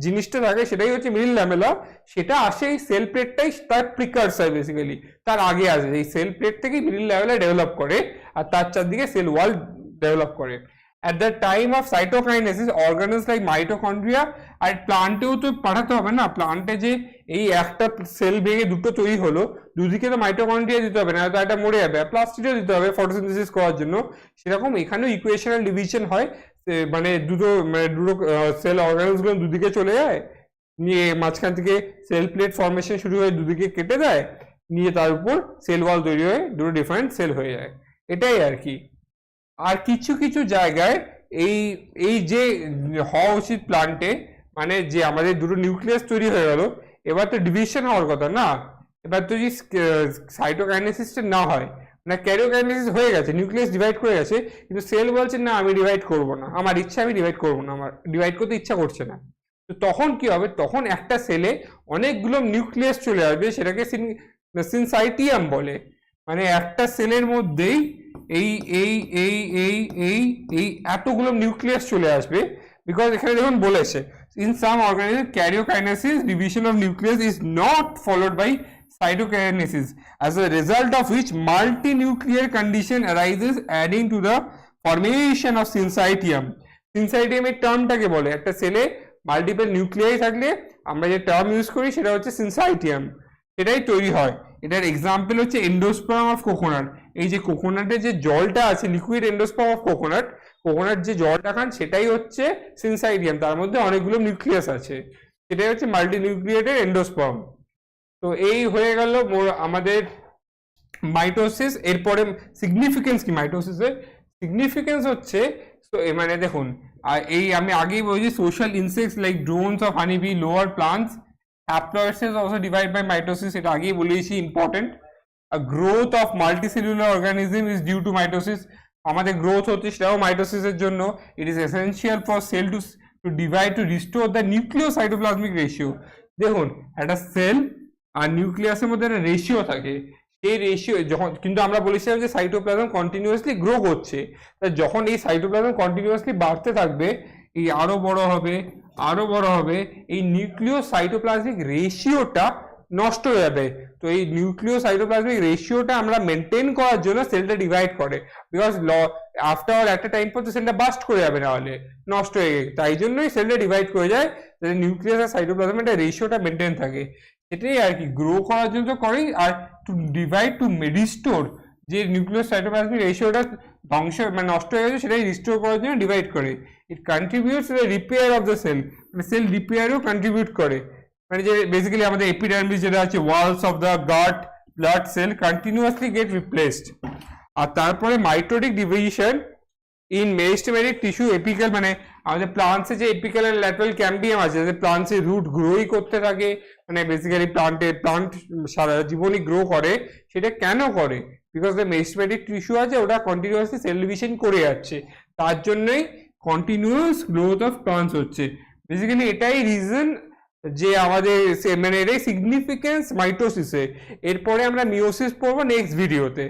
জিনিসটা থাকে সেটাই হচ্ছে মিডল ল্যামেলা। সেটা আসে এই সেল প্লেটটাই তার প্রিকারসর, বেসিক্যালি তার আগে আসে। এই সেল প্লেট থেকেই মিডল ল্যামেলা ডেভেলপ করে, আর তার চারদিকে সেল ওয়াল ডেভেলপ করে। at the time of cytokinesis organelles like mitochondria, আর প্লান্টেও তো পাঠাতে হবে না, প্লান্টে যে এই একটা সেল ভেঙে দুটো তৈরি হলো, দুদিকে তো মাইটোকন্ড্রিয়া দিতে হবে না, তো একটা মরে যাবে, প্লাস্টিডও দিতে হবে ফটোসিনথেসিস করার জন্য। সেরকম এখানেও ইকুয়েশনাল ডিভিশন হয়, মানে দুটো সেল অর্গানেলস গুলো দুদিকে চলে যায়, নিয়ে মাঝখান থেকে সেল প্লেট ফর্মেশন শুরু হয়ে দুদিকে কেটে দেয়, নিয়ে তার উপর সেল ওয়াল তৈরি হয়ে দুটো ডিফারেন্ট সেল হয়ে যায়। এটাই আর কি। আর কিছু কিছু জায়গায় এই এই যে হওয়া উচিত প্লান্টে, মানে যে আমাদের দুটো নিউক্লিয়াস তৈরি হয়ে গেল, এবার তো ডিভিশন হওয়ার কথা না, এবার তো যদি সাইটোকাইনেসিসটা না হয়, না ক্যারিওকাইনেসিস হয়ে গেছে, নিউক্লিয়াস ডিভাইড করে গেছে, কিন্তু সেল বলছে না আমি ডিভাইড করব না, আমার ইচ্ছা আমি ডিভাইড করব না, আমার ডিভাইড করতে ইচ্ছা করছে না। তো তখন কি হবে, তখন একটা সেলে অনেকগুলো নিউক্লিয়াস চলে আসবে, সেটাকে সিনসাইটিয়াম বলে। মানে একটা সেলের মধ্যেই এই এই এই এই এই এই এতগুলো নিউক্লিয়াস চলে আসবে, বিকজ এখানে দেখুন বলেছে in some organisms karyokinesis division of nucleus is not followed by cytokinesis, as a result of which multinuclear condition arises, adding to the formation of syncytium. syncytium এর টার্মটাকে বলে, একটা সেলে মাল্টিপল নিউক্লিয়াই থাকলে আমরা যে টার্ম ইউজ করি সেটা হচ্ছে সিনসাইটিয়াম, সেটাই তৈরি হয়। এটার এক্সাম্পল হচ্ছে এন্ডোস্পার্ম অফ কোকোনাট। এই যে কোকোনাটের যে জলটা আছে, liquid endosperm of coconut, coconut যে জলটা খান সেটাই হচ্ছে সিনসাইটিয়াম, তার মধ্যে অনেকগুলো নিউক্লিয়াস আছে, সেটাই হচ্ছে মাল্টি নিউক্লিয়েটেড এন্ডোস্পার্ম। তো এই হয়ে গেল আমাদের মাইটোসিস। এরপরে সিগনিফিকেন্স কি মাইটোসিসের? সিগনিফিকেন্স হচ্ছে মানে দেখুন, এই আমি আগেই বলেছি social insects like drones of honeybee, lower plants, haploids also divide by mitosis, এটা আগেই বলেছি important. Growth of multicellular organism is due to mitosis, আমাদের গ্রোথ হচ্ছে সেটাও মাইটোসিসের জন্য। It is essential for cell to divide to restore the nucleocytoplasmic ratio. দেখুন একটা সেল আর নিউক্লিয়াসের মধ্যে একটা রেশিও থাকে, সেই রেশিও যখন, কিন্তু আমরা বলেছিলাম যে সাইটোপ্লাজম কন্টিনিউয়াসলি গ্রো করছে, তা যখন এই সাইটোপ্লাজম কন্টিনিউয়াসলি বাড়তে থাকবে, এই আরো বড় হবে আরো বড় হবে, এই নিউক্লিওসাইটোপ্লাজমিক রেশিওটা নষ্ট হয়ে যাবে। তো এই নিউক্লিওসাইটোপ্লাজমিক রেশিওটা আমরা মেনটেন করার জন্য সেলটা ডিভাইড করে, বিকজ আফটার একটা টাইম পর তো সেলটা বাস্ট করে যাবে, না হলে নষ্ট হয়ে গেছে, তাই জন্যই সেলটা ডিভাইড করে যায়, যাতে নিউক্লিয়াস আর সাইটোপ্লাজমের রেশিওটা মেনটেন থাকে। এটাই আর কি, গ্রো করার জন্য তো করেই, আর টু ডিভাইড টু রিস্টোর, যে নিউক্লিয়াস সাইটোপ্লাজমিক রেশিওটা ধ্বংস মানে নষ্ট হয়ে গেছে সেটাই রিস্টোর করার জন্য ডিভাইড করে। It contributes to the repair of the cell, মানে সেল রিপেয়ারও কন্ট্রিবিউট করে, মানে যে বেসিক্যালি আমাদের এপিডার্মিস যেটা আছে, walls of the gut blood cell continuously get replaced. আর তারপরে mitotic division in meristematic tissue apical, মানে আমাদের প্লান্টসে যে এপিক্যাল এন্ড ল্যাটারাল ক্যাম্বিয়াম আছে, যাতে প্লান্টসের রুট গ্রোই করতে থাকে, মানে বেসিক্যালি প্লান্ট সারা জীবনই গ্রো করে। সেটা কেন করে? বিকজ দ্য মেরিস্টেমেটিক টিস্যু আছে, ওটা কন্টিনিউয়াসলি সেল ডিভিশন করে যাচ্ছে, তার জন্যই কন্টিনিউয়াস গ্রোথ অফ প্লান্টস হচ্ছে। বেসিক্যালি এটাই রিজন যে আমাদের মানে এটাই সিগনিফিকেন্স মাইটোসিসে। এরপরে আমরা মিওসিস পড়বো নেক্সট ভিডিওতে।